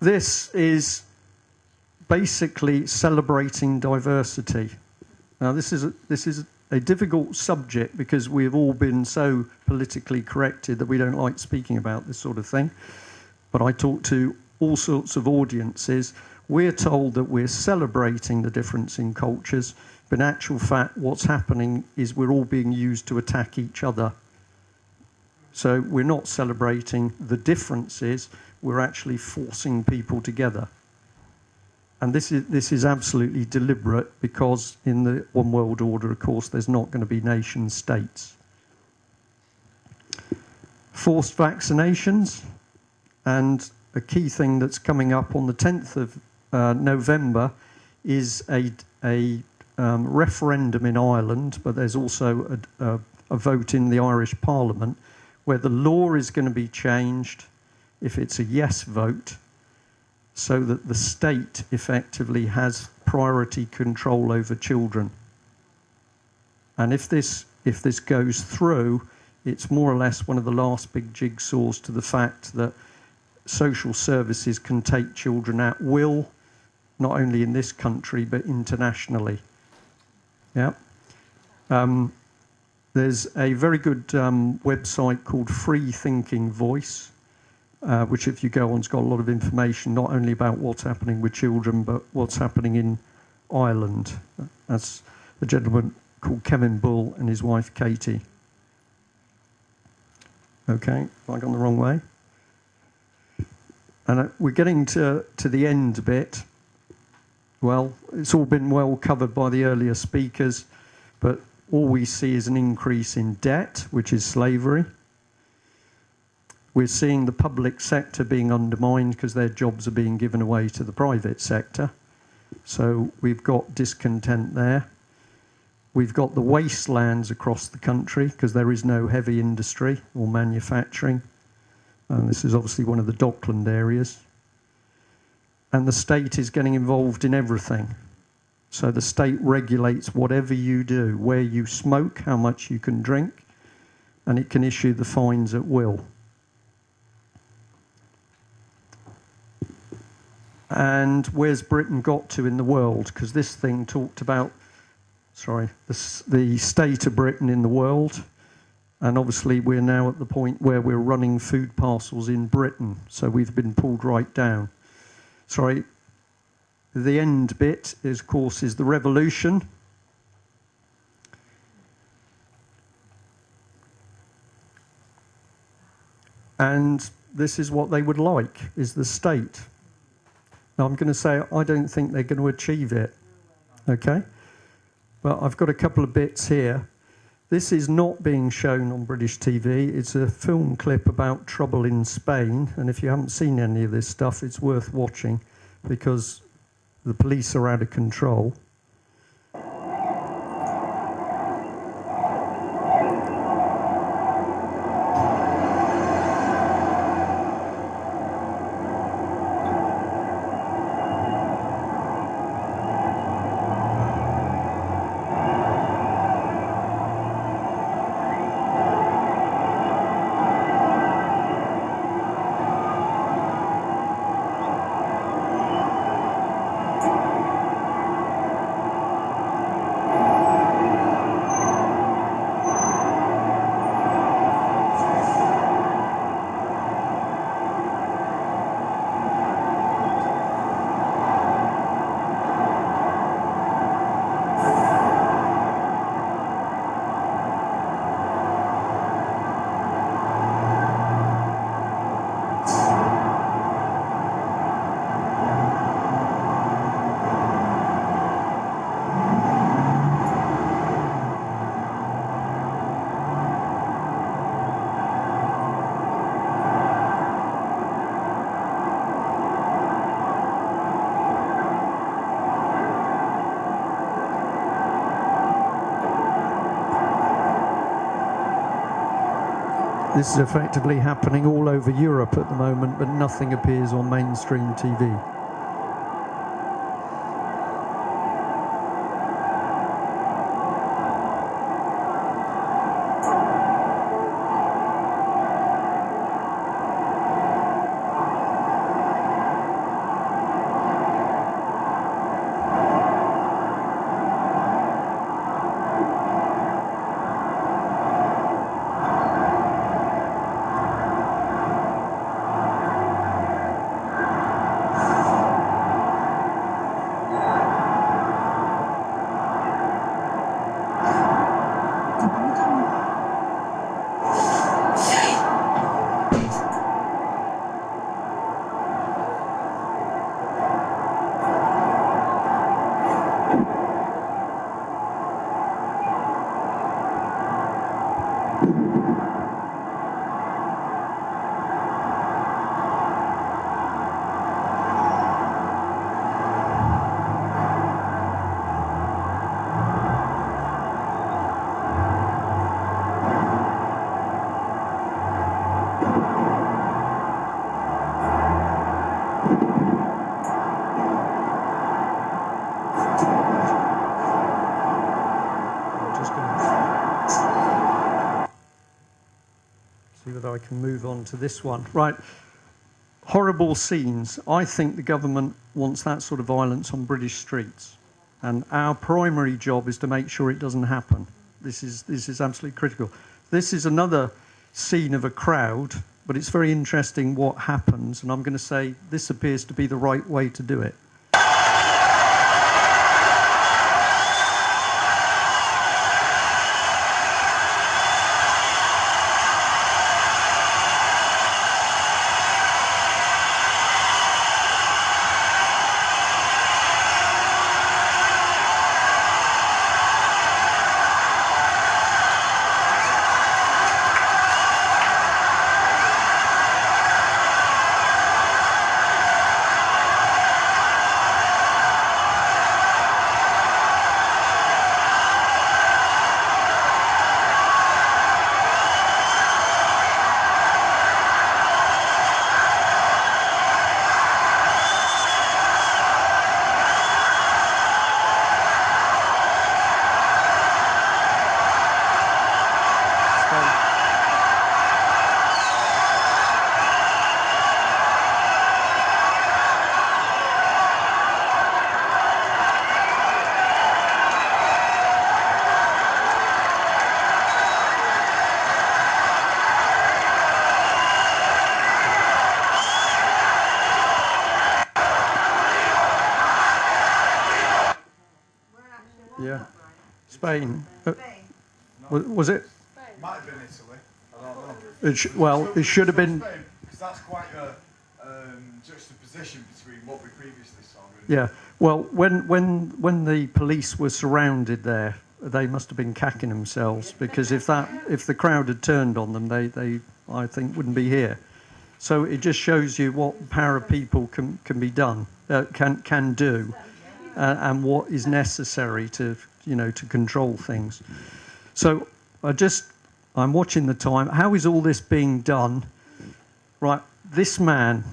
This is basically celebrating diversity. Now this is a difficult subject because we've all been so politically corrected that we don't like speaking about this sort of thing. But I talk to all sorts of audiences. We're told that we're celebrating the difference in cultures, but in actual fact what's happening is we're all being used to attack each other. So we're not celebrating the differences, we're actually forcing people together. And this is absolutely deliberate because in the one world order, of course, there's not going to be nation states. Forced vaccinations, and a key thing that's coming up on the 10th of November is a referendum in Ireland, but there's also a vote in the Irish Parliament where the law is going to be changed if it's a yes vote, so that the state effectively has priority control over children. And if this goes through, it's more or less one of the last big jigsaws to the fact that social services can take children at will, not only in this country, but internationally. Yeah. There's a very good website called Free Thinking Voice, which if you go on, has got a lot of information, not only about what's happening with children, but what's happening in Ireland. That's a gentleman called Kevin Bull and his wife Katie. Okay, have I gone the wrong way? And we're getting to the end bit. Well, it's all been well covered by the earlier speakers, but all we see is an increase in debt, which is slavery. We're seeing the public sector being undermined because their jobs are being given away to the private sector. So we've got discontent there. We've got the wastelands across the country because there is no heavy industry or manufacturing. And this is obviously one of the Dockland areas. And the state is getting involved in everything. So the state regulates whatever you do, where you smoke, how much you can drink, and it can issue the fines at will. And where's Britain got to in the world? Because this thing talked about, the state of Britain in the world. And obviously we're now at the point where we're running food parcels in Britain. So we've been pulled right down. The end bit, is, of course, is the revolution. And this is what they would like, is the state. Now, I'm going to say I don't think they're going to achieve it, okay? But I've got a couple of bits here. This is not being shown on British TV. It's a film clip about trouble in Spain, and if you haven't seen any of this stuff, it's worth watching because the police are out of control. This is effectively happening all over Europe at the moment, but nothing appears on mainstream TV. I can move on to this one. Right. Horrible scenes. I think the government wants that sort of violence on British streets. And our primary job is to make sure it doesn't happen. This is absolutely critical. This is another scene of a crowd, but it's very interesting what happens. And I'm going to say this appears to be the right way to do it. Yeah. Spain. Was it? Might have been Italy. I don't know. Well, it should have been. Because that's quite a juxtaposition between what we previously saw. Yeah. Well, when the police were surrounded there, they must have been cacking themselves, because if the crowd had turned on them, they I think wouldn't be here. So it just shows you what power of people can be done, can do. And what is necessary to control things. So I'm watching the time. How is all this being done? Right, this man,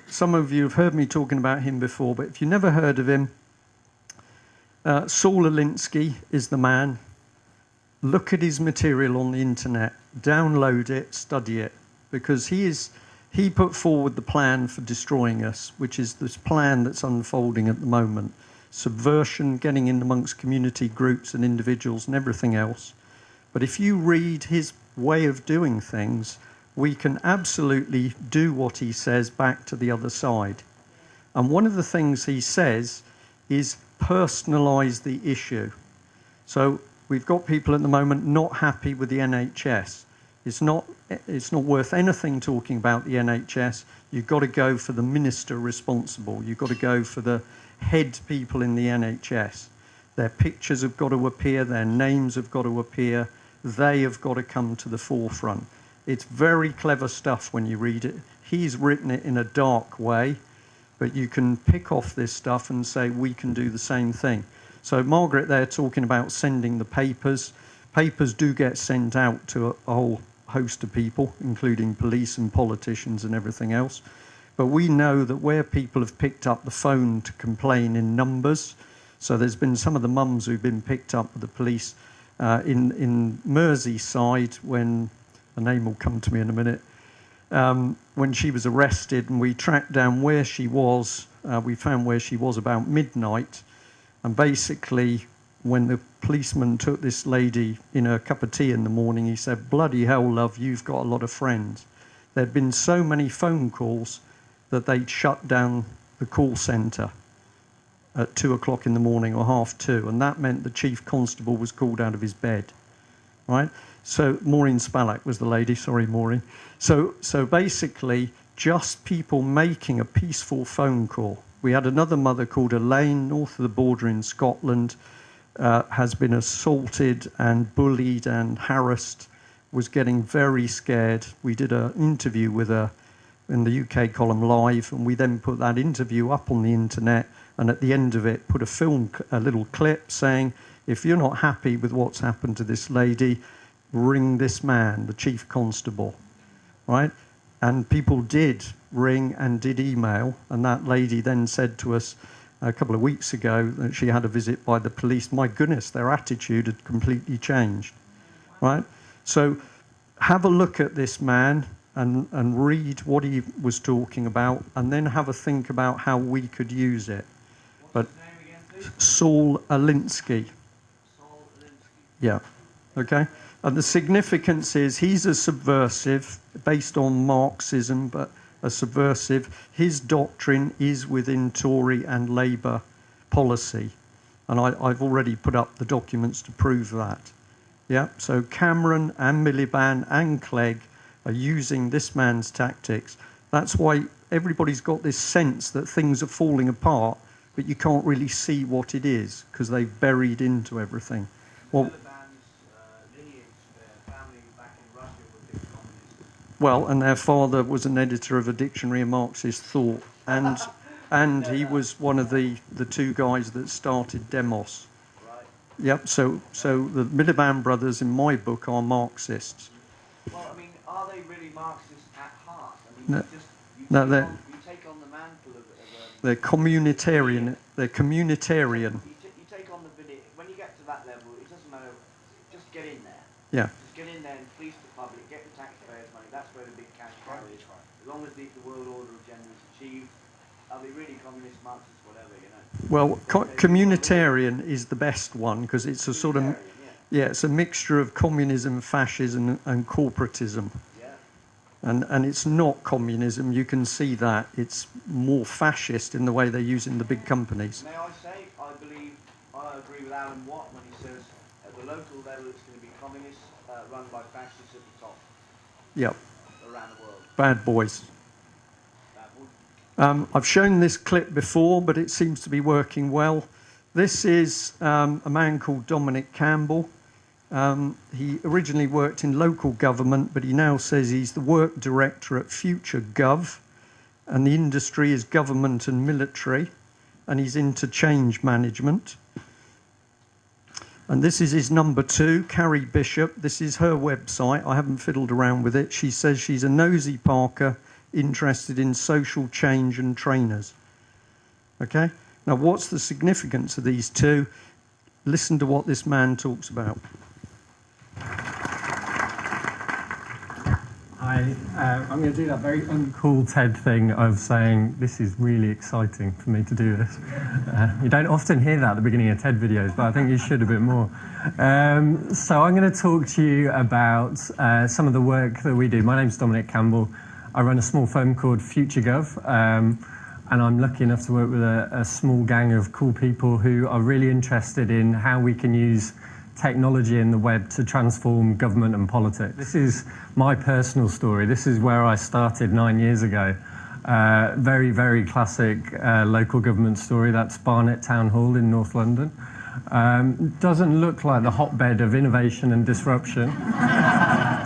some of you have heard me talking about him before, but if you've never heard of him, Saul Alinsky is the man. Look at his material on the internet, download it, study it, because he put forward the plan for destroying us, which is this plan that's unfolding at the moment. Subversion, getting in amongst community groups and individuals and everything else. But if you read his way of doing things, we can absolutely do what he says back to the other side. And one of the things he says is personalise the issue. So we've got people at the moment not happy with the NHS. It's not worth anything talking about the NHS. You've got to go for the minister responsible. You've got to go for the head people in the NHS. Their pictures have got to appear. Their names have got to appear. They have got to come to the forefront. It's very clever stuff when you read it. He's written it in a dark way, but you can pick off this stuff and say, we can do the same thing. So Margaret there talking about sending the papers. Papers do get sent out to a whole host of people, including police and politicians and everything else. But we know that where people have picked up the phone to complain in numbers, so there's been some of the mums who've been picked up with the police in Merseyside, when the name will come to me in a minute, when she was arrested, and we tracked down where she was. We found where she was about midnight, and basically when the policeman took this lady in her cup of tea in the morning, he said, "Bloody hell, love, you've got a lot of friends." There'd been so many phone calls that they'd shut down the call centre at 2 o'clock in the morning or 2:30, and that meant the chief constable was called out of his bed, right? So Maureen Spalak was the lady, sorry Maureen. So basically just people making a peaceful phone call. We had another mother called Elaine, north of the border in Scotland, has been assaulted and bullied and harassed, was getting very scared. We did an interview with her in the UK column live, and we then put that interview up on the internet, and at the end of it put a little clip saying, if you're not happy with what's happened to this lady, ring this man, the chief constable, right? And people did ring and did email, and that lady then said to us a couple of weeks ago that she had a visit by the police. My goodness, their attitude had completely changed, right? So have a look at this man and read what he was talking about, and then have a think about how we could use it. What's his name again, please? Saul Alinsky. Saul Alinsky. Yeah, okay. And the significance is he's a subversive, based on Marxism, but a subversive. His doctrine is within Tory and Labour policy. And I've already put up the documents to prove that. Yeah, so Cameron and Miliband and Clegg are using this man's tactics. That's why everybody's got this sense that things are falling apart, but you can't really see what it is, because they've buried into everything. Well, and their father was an editor of a dictionary of Marxist thought, and he was one of the two guys that started Demos. Right. Yep. So the Miliband brothers in my book are Marxists. Well, I mean, are they really Marxists at heart? I mean, you take on the mantle of they're communitarian. They're communitarian. You take on the video. When you get to that level, it doesn't matter. Just get in there. Yeah. Just get in there and fleece the public. Get the taxpayers' money. That's where the big cash cow is. As long as the world order agenda is achieved, are they really communist, Marxist, whatever, you know? Well, communitarian is the best one, because it's a sort of it's a mixture of communism, fascism, and corporatism. And it's not communism, you can see that. It's more fascist in the way they're using the big companies. May I say, I agree with Alan Watt when he says at the local level it's going to be communists run by fascists at the top. Yep. Around the world. Bad boys. I've shown this clip before, but it seems to be working well. This is a man called Dominic Campbell. He originally worked in local government, but he now says he's the work director at Future Gov, and the industry is government and military, and he's into change management. And this is his number 2, Carrie Bishop. This is her website. I haven't fiddled around with it. She says she's a nosy Parker interested in social change and trainers. Okay? Now, what's the significance of these two? Listen to what this man talks about. I'm going to do that very uncool TED thing of saying, this is really exciting for me to do this. You don't often hear that at the beginning of TED videos, but I think you should a bit more. So I'm going to talk to you about some of the work that we do. My name's Dominic Campbell. I run a small firm called FutureGov, and I'm lucky enough to work with a small gang of cool people who are really interested in how we can use technology and the web to transform government and politics. This is my personal story. This is where I started 9 years ago. Very, very classic local government story. That's Barnet Town Hall in North London. Doesn't look like the hotbed of innovation and disruption.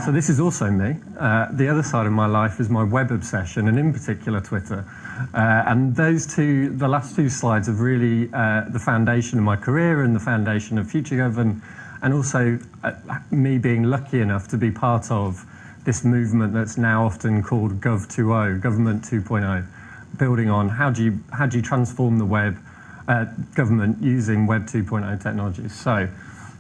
So this is also me. The other side of my life is my web obsession, and in particular Twitter. And the last two slides are really the foundation of my career and the foundation of FutureGov, and also me being lucky enough to be part of this movement that's now often called Gov 2.0, Government 2.0, building on how do you transform the web government using Web 2.0 technologies. So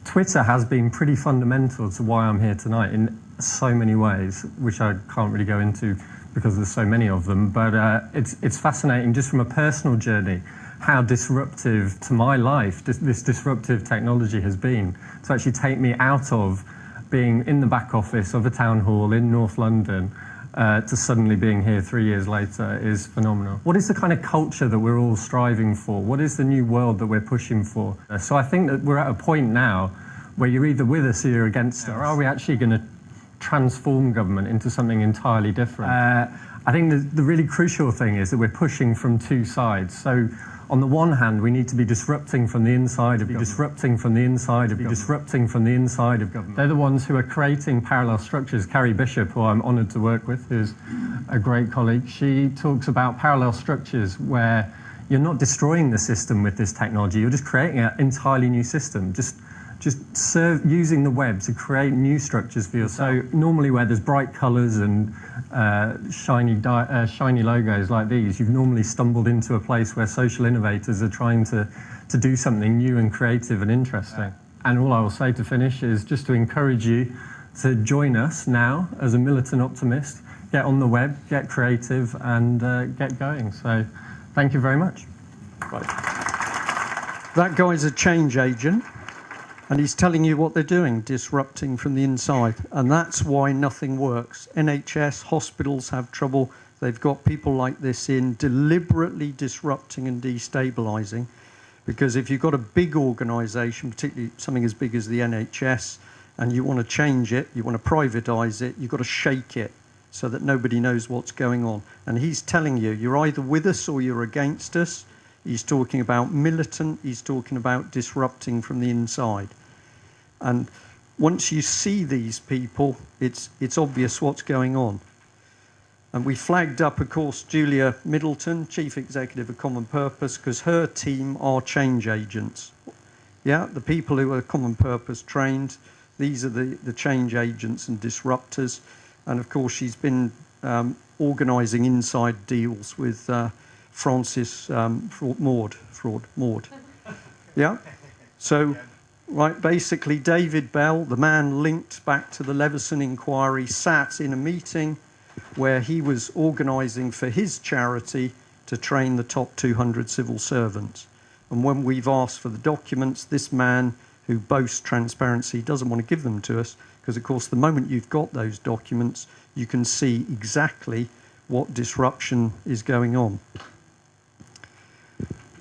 Twitter has been pretty fundamental to why I'm here tonight in so many ways, which I can't really go into because there's so many of them, but it's fascinating just from a personal journey how disruptive to my life this disruptive technology has been to actually take me out of being in the back office of a town hall in North London to suddenly being here 3 years later is phenomenal. What is the kind of culture that we're all striving for? What is the new world that we're pushing for? So I think that we're at a point now where you're either with us or you're against us. Or are we actually going to transform government into something entirely different? I think the really crucial thing is that we're pushing from two sides. So on the one hand, we need to be disrupting from the inside of government. They're the ones who are creating parallel structures. Carrie Bishop, who I'm honoured to work with, who's a great colleague, she talks about parallel structures where you're not destroying the system with this technology, you're just creating an entirely new system. Just using the web to create new structures for yourself. So normally where there's bright colours and shiny logos like these, you've normally stumbled into a place where social innovators are trying to do something new and creative and interesting. And all I will say to finish is just to encourage you to join us now as a militant optimist, get on the web, get creative and get going. So thank you very much. Right. That guy's a change agent. And he's telling you what they're doing, disrupting from the inside. And that's why nothing works. NHS, hospitals have trouble. They've got people like this in deliberately disrupting and destabilising. Because if you've got a big organisation, particularly something as big as the NHS, and you want to change it, you want to privatise it, you've got to shake it so that nobody knows what's going on. And he's telling you, you're either with us or you're against us. He's talking about militant, he's talking about disrupting from the inside. And once you see these people, it's obvious what's going on. And we flagged up, of course, Julia Middleton, Chief Executive of Common Purpose, because her team are change agents. Yeah, the people who are Common Purpose trained, these are the change agents and disruptors. And of course, she's been organising inside deals with Francis Maud. Yeah? So, right, basically, David Bell, the man linked back to the Leveson inquiry, sat in a meeting where he was organising for his charity to train the top 200 civil servants. And when we've asked for the documents, this man, who boasts transparency, doesn't want to give them to us, because, of course, the moment you've got those documents, you can see exactly what disruption is going on.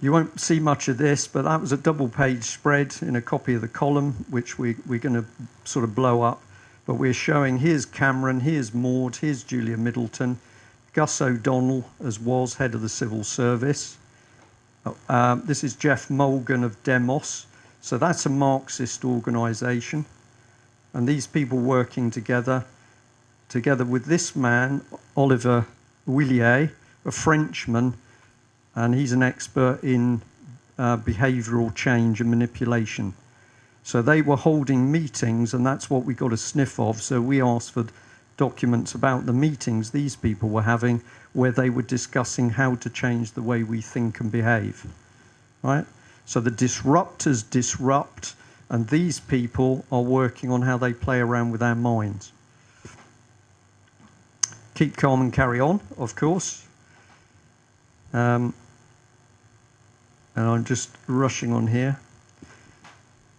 You won't see much of this, but that was a double-page spread in a copy of the column, which we're going to sort of blow up. But we're showing, here's Cameron, here's Maud, here's Julia Middleton, Gus O'Donnell, as was head of the civil service. This is Jeff Mulgan of Demos. So that's a Marxist organisation. And these people working together with this man, Oliver Willier, a Frenchman, and he's an expert in behavioural change and manipulation. So they were holding meetings, and that's what we got a sniff of. So we asked for documents about the meetings these people were having, where they were discussing how to change the way we think and behave. Right? So the disruptors disrupt, and these people are working on how they play around with our minds. Keep calm and carry on, of course. And I'm just rushing on here.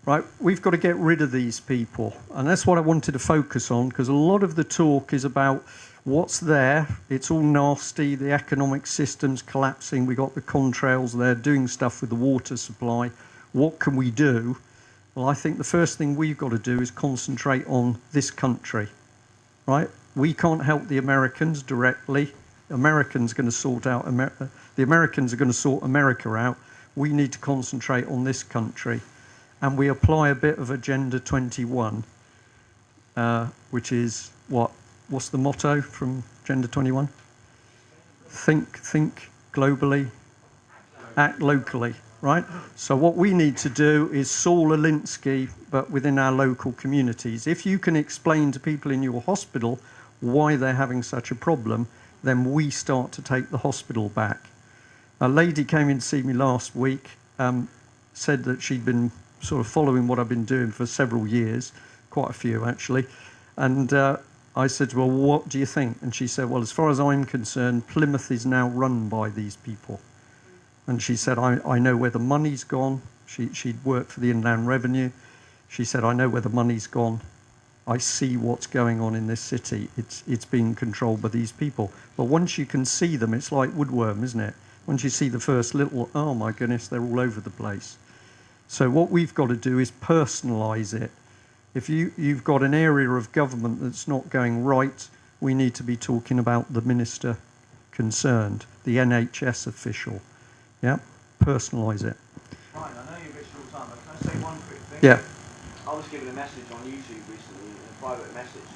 Right, we've got to get rid of these people. And that's what I wanted to focus on, because a lot of the talk is about what's there. It's all nasty, the economic system's collapsing, we got the contrails there doing stuff with the water supply. What can we do? Well, I think the first thing we've got to do is concentrate on this country. Right? We can't help the Americans directly. Americans going to sort out the Americans are going to sort America out. We need to concentrate on this country. And we apply a bit of Agenda 21, which is what? What's the motto from Agenda 21? Think globally, act locally, right? So what we need to do is Saul Alinsky, but within our local communities. If you can explain to people in your hospital why they're having such a problem, then we start to take the hospital back. A lady came in to see me last week, said that she'd been sort of following what I've been doing for several years, quite a few actually, and I said to her, well, what do you think? And she said, well, as far as I'm concerned, Plymouth is now run by these people. And she said, I know where the money's gone. She'd worked for the Inland Revenue. She said, I know where the money's gone. I see what's going on in this city. It's being controlled by these people. But once you can see them, it's like woodworm, isn't it? Once you see the first little, oh my goodness, they're all over the place. So what we've got to do is personalise it. If you've got an area of government that's not going right, we need to be talking about the minister concerned, the NHS official. Yeah, personalise it. Fine, I know you're a bit short time, but can I say one quick thing? Yeah. I was given a message on YouTube recently, a private message,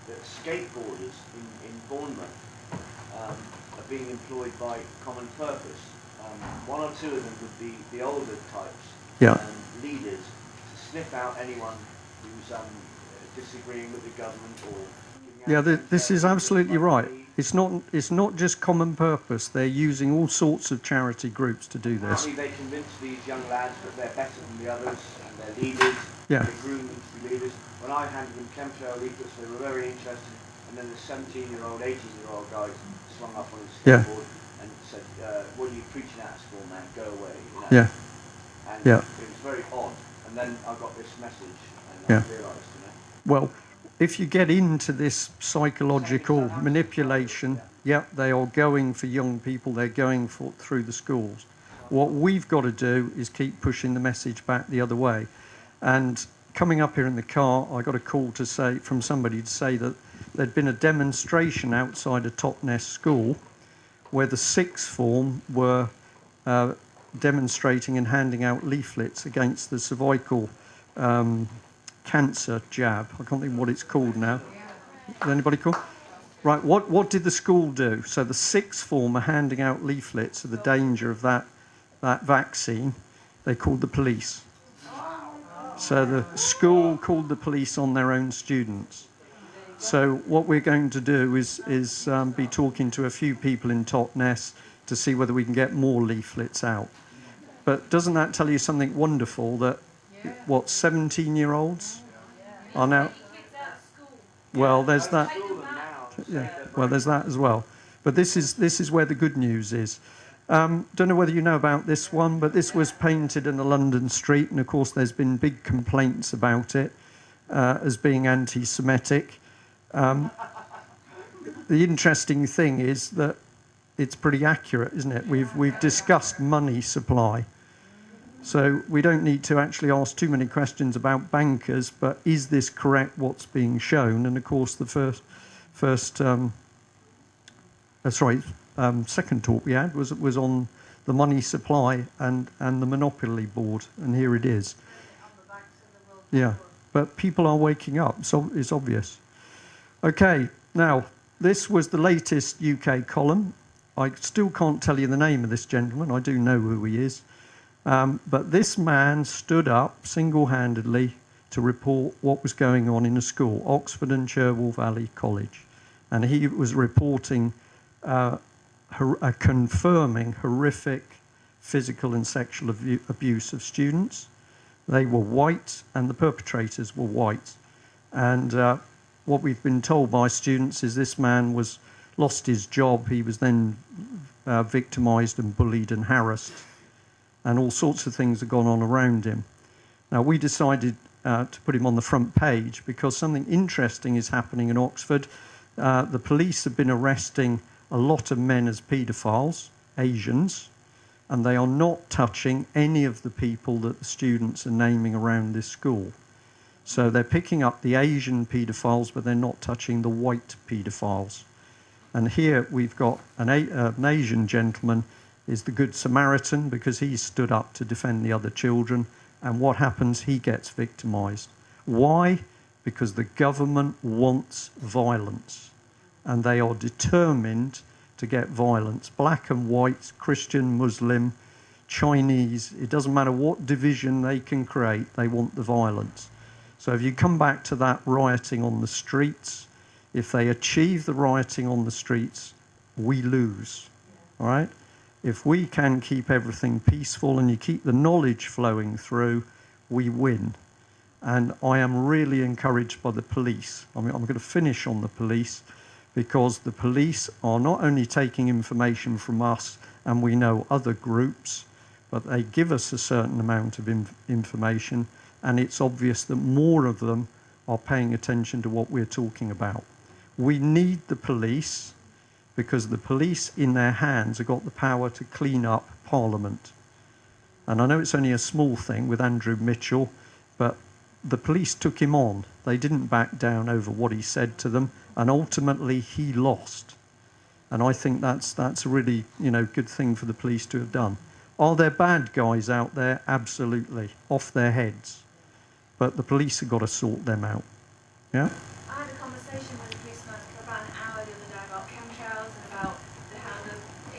that skateboarders in Bournemouth are being employed by Common Purpose. One or two of them would be the older types, leaders, to sniff out anyone who's disagreeing with the government or... This is absolutely right. It's not just Common Purpose. They're using all sorts of charity groups to do this. Apparently they convince these young lads that they're better than the others and they're leaders. Yeah. They groom them to be leaders. When I handed them chemtrail leaflets, they were very interested. And then the 17-year-old, 18-year-old guy swung up on his skateboard and said, what are you preaching at us for, man? Go away. You know? Yeah. And it was very odd. And then I got this message and I realised, you know. Well, if you get into this psychological manipulation, they are going for young people, they're going through the schools. What we've got to do is keep pushing the message back the other way. And coming up here in the car, I got a call from somebody to say that there'd been a demonstration outside a Totnes school where the sixth form were demonstrating and handing out leaflets against the cervical cancer jab. I can't think what it's called now. Is anybody call? Right, what did the school do? So the sixth form are handing out leaflets of the danger of that vaccine. They called the police. So the school called the police on their own students. So what we're going to do is be talking to a few people in Totnes to see whether we can get more leaflets out. But doesn't that tell you something wonderful that 17-year-olds are now... Well, there's that. Yeah, well, there's that as well. But this is where the good news is. Don't know whether you know about this one, but this was painted in a London street, and of course there's been big complaints about it as being anti-Semitic. The interesting thing is that it's pretty accurate, isn't it? We've discussed money supply. So we don't need to actually ask too many questions about bankers, but is this correct, what's being shown? And of course the second talk we had was on the money supply and the monopoly board, and here it is. Yeah, but people are waking up, so it's obvious. Okay, now this was the latest UK column. I still can't tell you the name of this gentleman. I do know who he is. But this man stood up single-handedly to report what was going on in a school, Oxford and Cherwell Valley College. And he was reporting confirming horrific physical and sexual abuse of students. They were white and the perpetrators were white. And what we've been told by students is this man lost his job. He was then victimised and bullied and harassed. And all sorts of things have gone on around him. Now, we decided to put him on the front page because something interesting is happening in Oxford. The police have been arresting a lot of men as paedophiles, Asians, and they are not touching any of the people that the students are naming around this school. So they're picking up the Asian paedophiles, but they're not touching the white paedophiles. And here we've got an Asian gentleman is the Good Samaritan because he stood up to defend the other children. And what happens? He gets victimised. Why? Because the government wants violence. And they are determined to get violence. Black and white, Christian, Muslim, Chinese, it doesn't matter what division they can create, they want the violence. So if you come back to that rioting on the streets, If they achieve the rioting on the streets, we lose, all right? If we can keep everything peaceful and you keep the knowledge flowing through, we win. And I am really encouraged by the police. I mean, I'm going to finish on the police, because the police are not only taking information from us and we know other groups, but they give us a certain amount of information, and it's obvious that more of them are paying attention to what we're talking about. We need the police, because the police in their hands have got the power to clean up Parliament. And I know it's only a small thing with Andrew Mitchell, but the police took him on. They didn't back down over what he said to them, and ultimately he lost. And I think that's a really, good thing for the police to have done. Are there bad guys out there? Absolutely, off their heads. But the police have got to sort them out. Yeah? I had a conversation with a policeman for about an hour the other day about chemtrails and about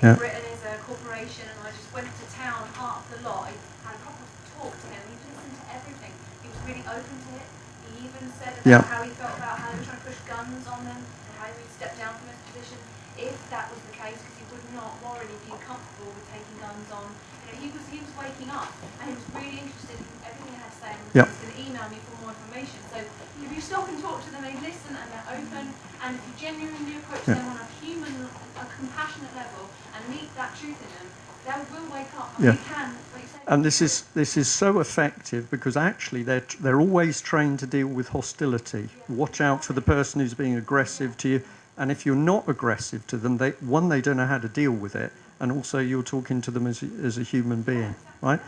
how Britain is a corporation, and I just went to town, heart of the lot. I had a proper talk to him. He listened to everything. He was really open to it. He even said about how he felt about how they were trying to push guns on them and how he would step down from his position if that was the case, because he would not morally be comfortable with taking guns on. He was waking up, and he was really interested in everything I had to say, and he was going to email me for more information. So if you stop and talk to them, they listen and they're open, and if you genuinely approach them on a compassionate level and meet that truth in them, they will wake up, and they can, like you say. And this is so effective, because actually they're always trained to deal with hostility. Watch out for the person who's being aggressive to you, and if you're not aggressive to them, they don't know how to deal with it. And also you're talking to them as a human being, right?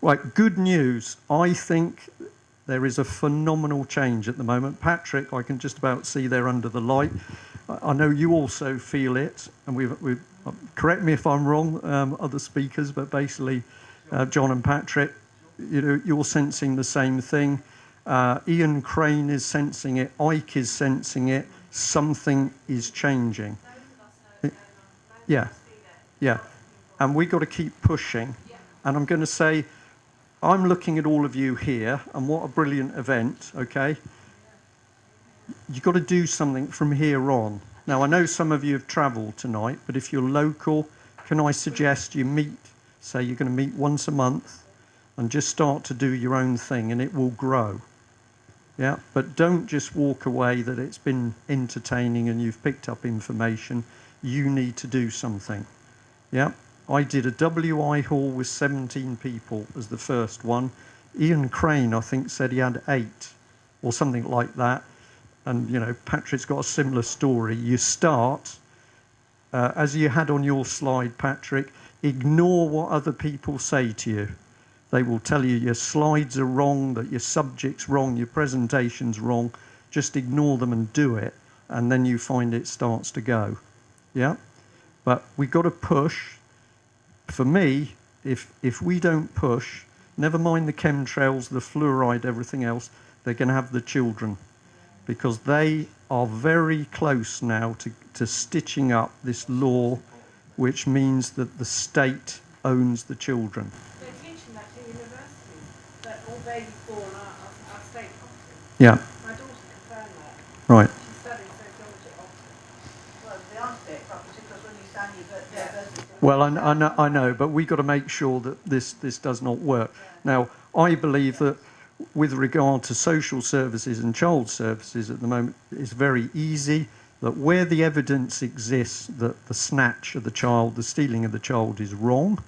Right, good news. I think there is a phenomenal change at the moment. Patrick, I can just about see there under the light. I know you also feel it, and we've correct me if I'm wrong, other speakers, but basically John and Patrick, you're sensing the same thing. Ian Crane is sensing it. Ike is sensing it. Something is changing. Yeah. Yeah, and we've got to keep pushing. And I'm going to say, I'm looking at all of you here, and what a brilliant event, okay? You've got to do something from here on. Now, I know some of you have travelled tonight, but if you're local, can I suggest you meet, say you're going to meet once a month, and just start to do your own thing, and it will grow. Yeah, but don't just walk away that it's been entertaining and you've picked up information. You need to do something. Yeah, I did a WI hall with 17 people as the first one. Ian Crane, I think, said he had 8 or something like that. And, Patrick's got a similar story. You start, as you had on your slide, Patrick, ignore what other people say to you. They will tell you your slides are wrong, that your subject's wrong, your presentation's wrong. Just ignore them and do it, and then you find it starts to go. Yeah? But we've got to push. For me, if we don't push, never mind the chemtrails, the fluoride, everything else, they're going to have the children. Because they are very close now to stitching up this law, which means that the state owns the children. They're teaching that in universities, that all babies born are state property. Yeah. My daughter confirmed that. Right. She's studying sociology at Oxford. Well, they are state property, because when you sign your university... Well, I know, but we've got to make sure that this does not work. Now, I believe that with regard to social services and child services at the moment, it's very easy that where the evidence exists that the snatch of the child, the stealing of the child is wrong,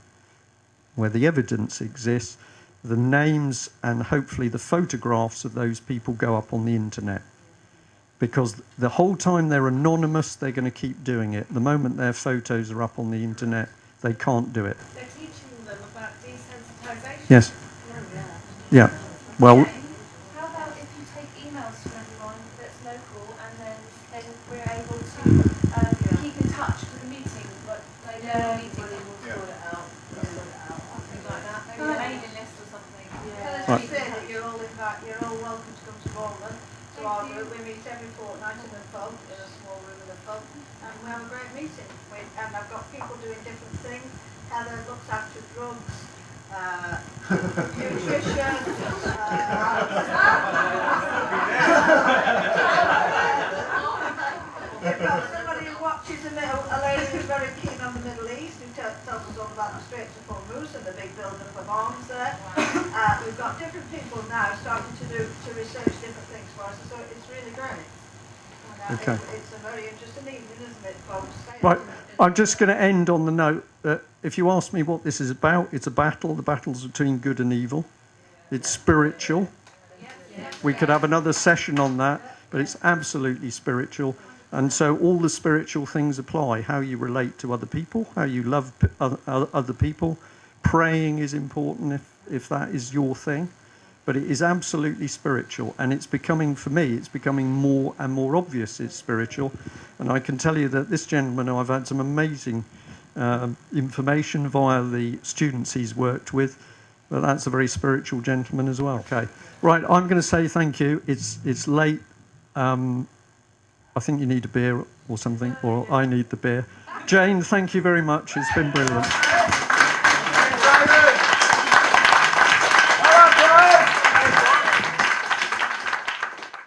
where the evidence exists, the names and hopefully the photographs of those people go up on the internet. Because the whole time they're anonymous, they're going to keep doing it. The moment their photos are up on the internet, they can't do it. They're teaching them about desensitisation. Yes. Yeah. Well, How about if you take emails from everyone that's local, and then we're able to keep in touch for the meeting, like they know meeting. We'll sort it out. Something like that, maybe a mailing list or something. Tell us you say that you're all welcome to come to Bournemouth, to our group. We meet every fortnight in a pub, in a small room in a pub, and we have a great meeting. And I've got people doing different things. Heather looks after drugs, nutrition, I said, so it's really great. Okay. It's a very interesting evening, isn't it, folks? Right, I'm just going to end on the note that if you ask me what this is about, it's a battle. The battle's between good and evil. It's spiritual. We could have another session on that, but it's absolutely spiritual. And so all the spiritual things apply. How you relate to other people, how you love other people. Praying is important if that is your thing. But it is absolutely spiritual, and it's becoming, for me, it's becoming more and more obvious it's spiritual. And I can tell you that this gentleman, I've had some amazing information via the students he's worked with, but that's a very spiritual gentleman as well. Okay, right, I'm going to say thank you. It's late. I think you need a beer or something, or I need the beer. Jane, thank you very much. It's been brilliant.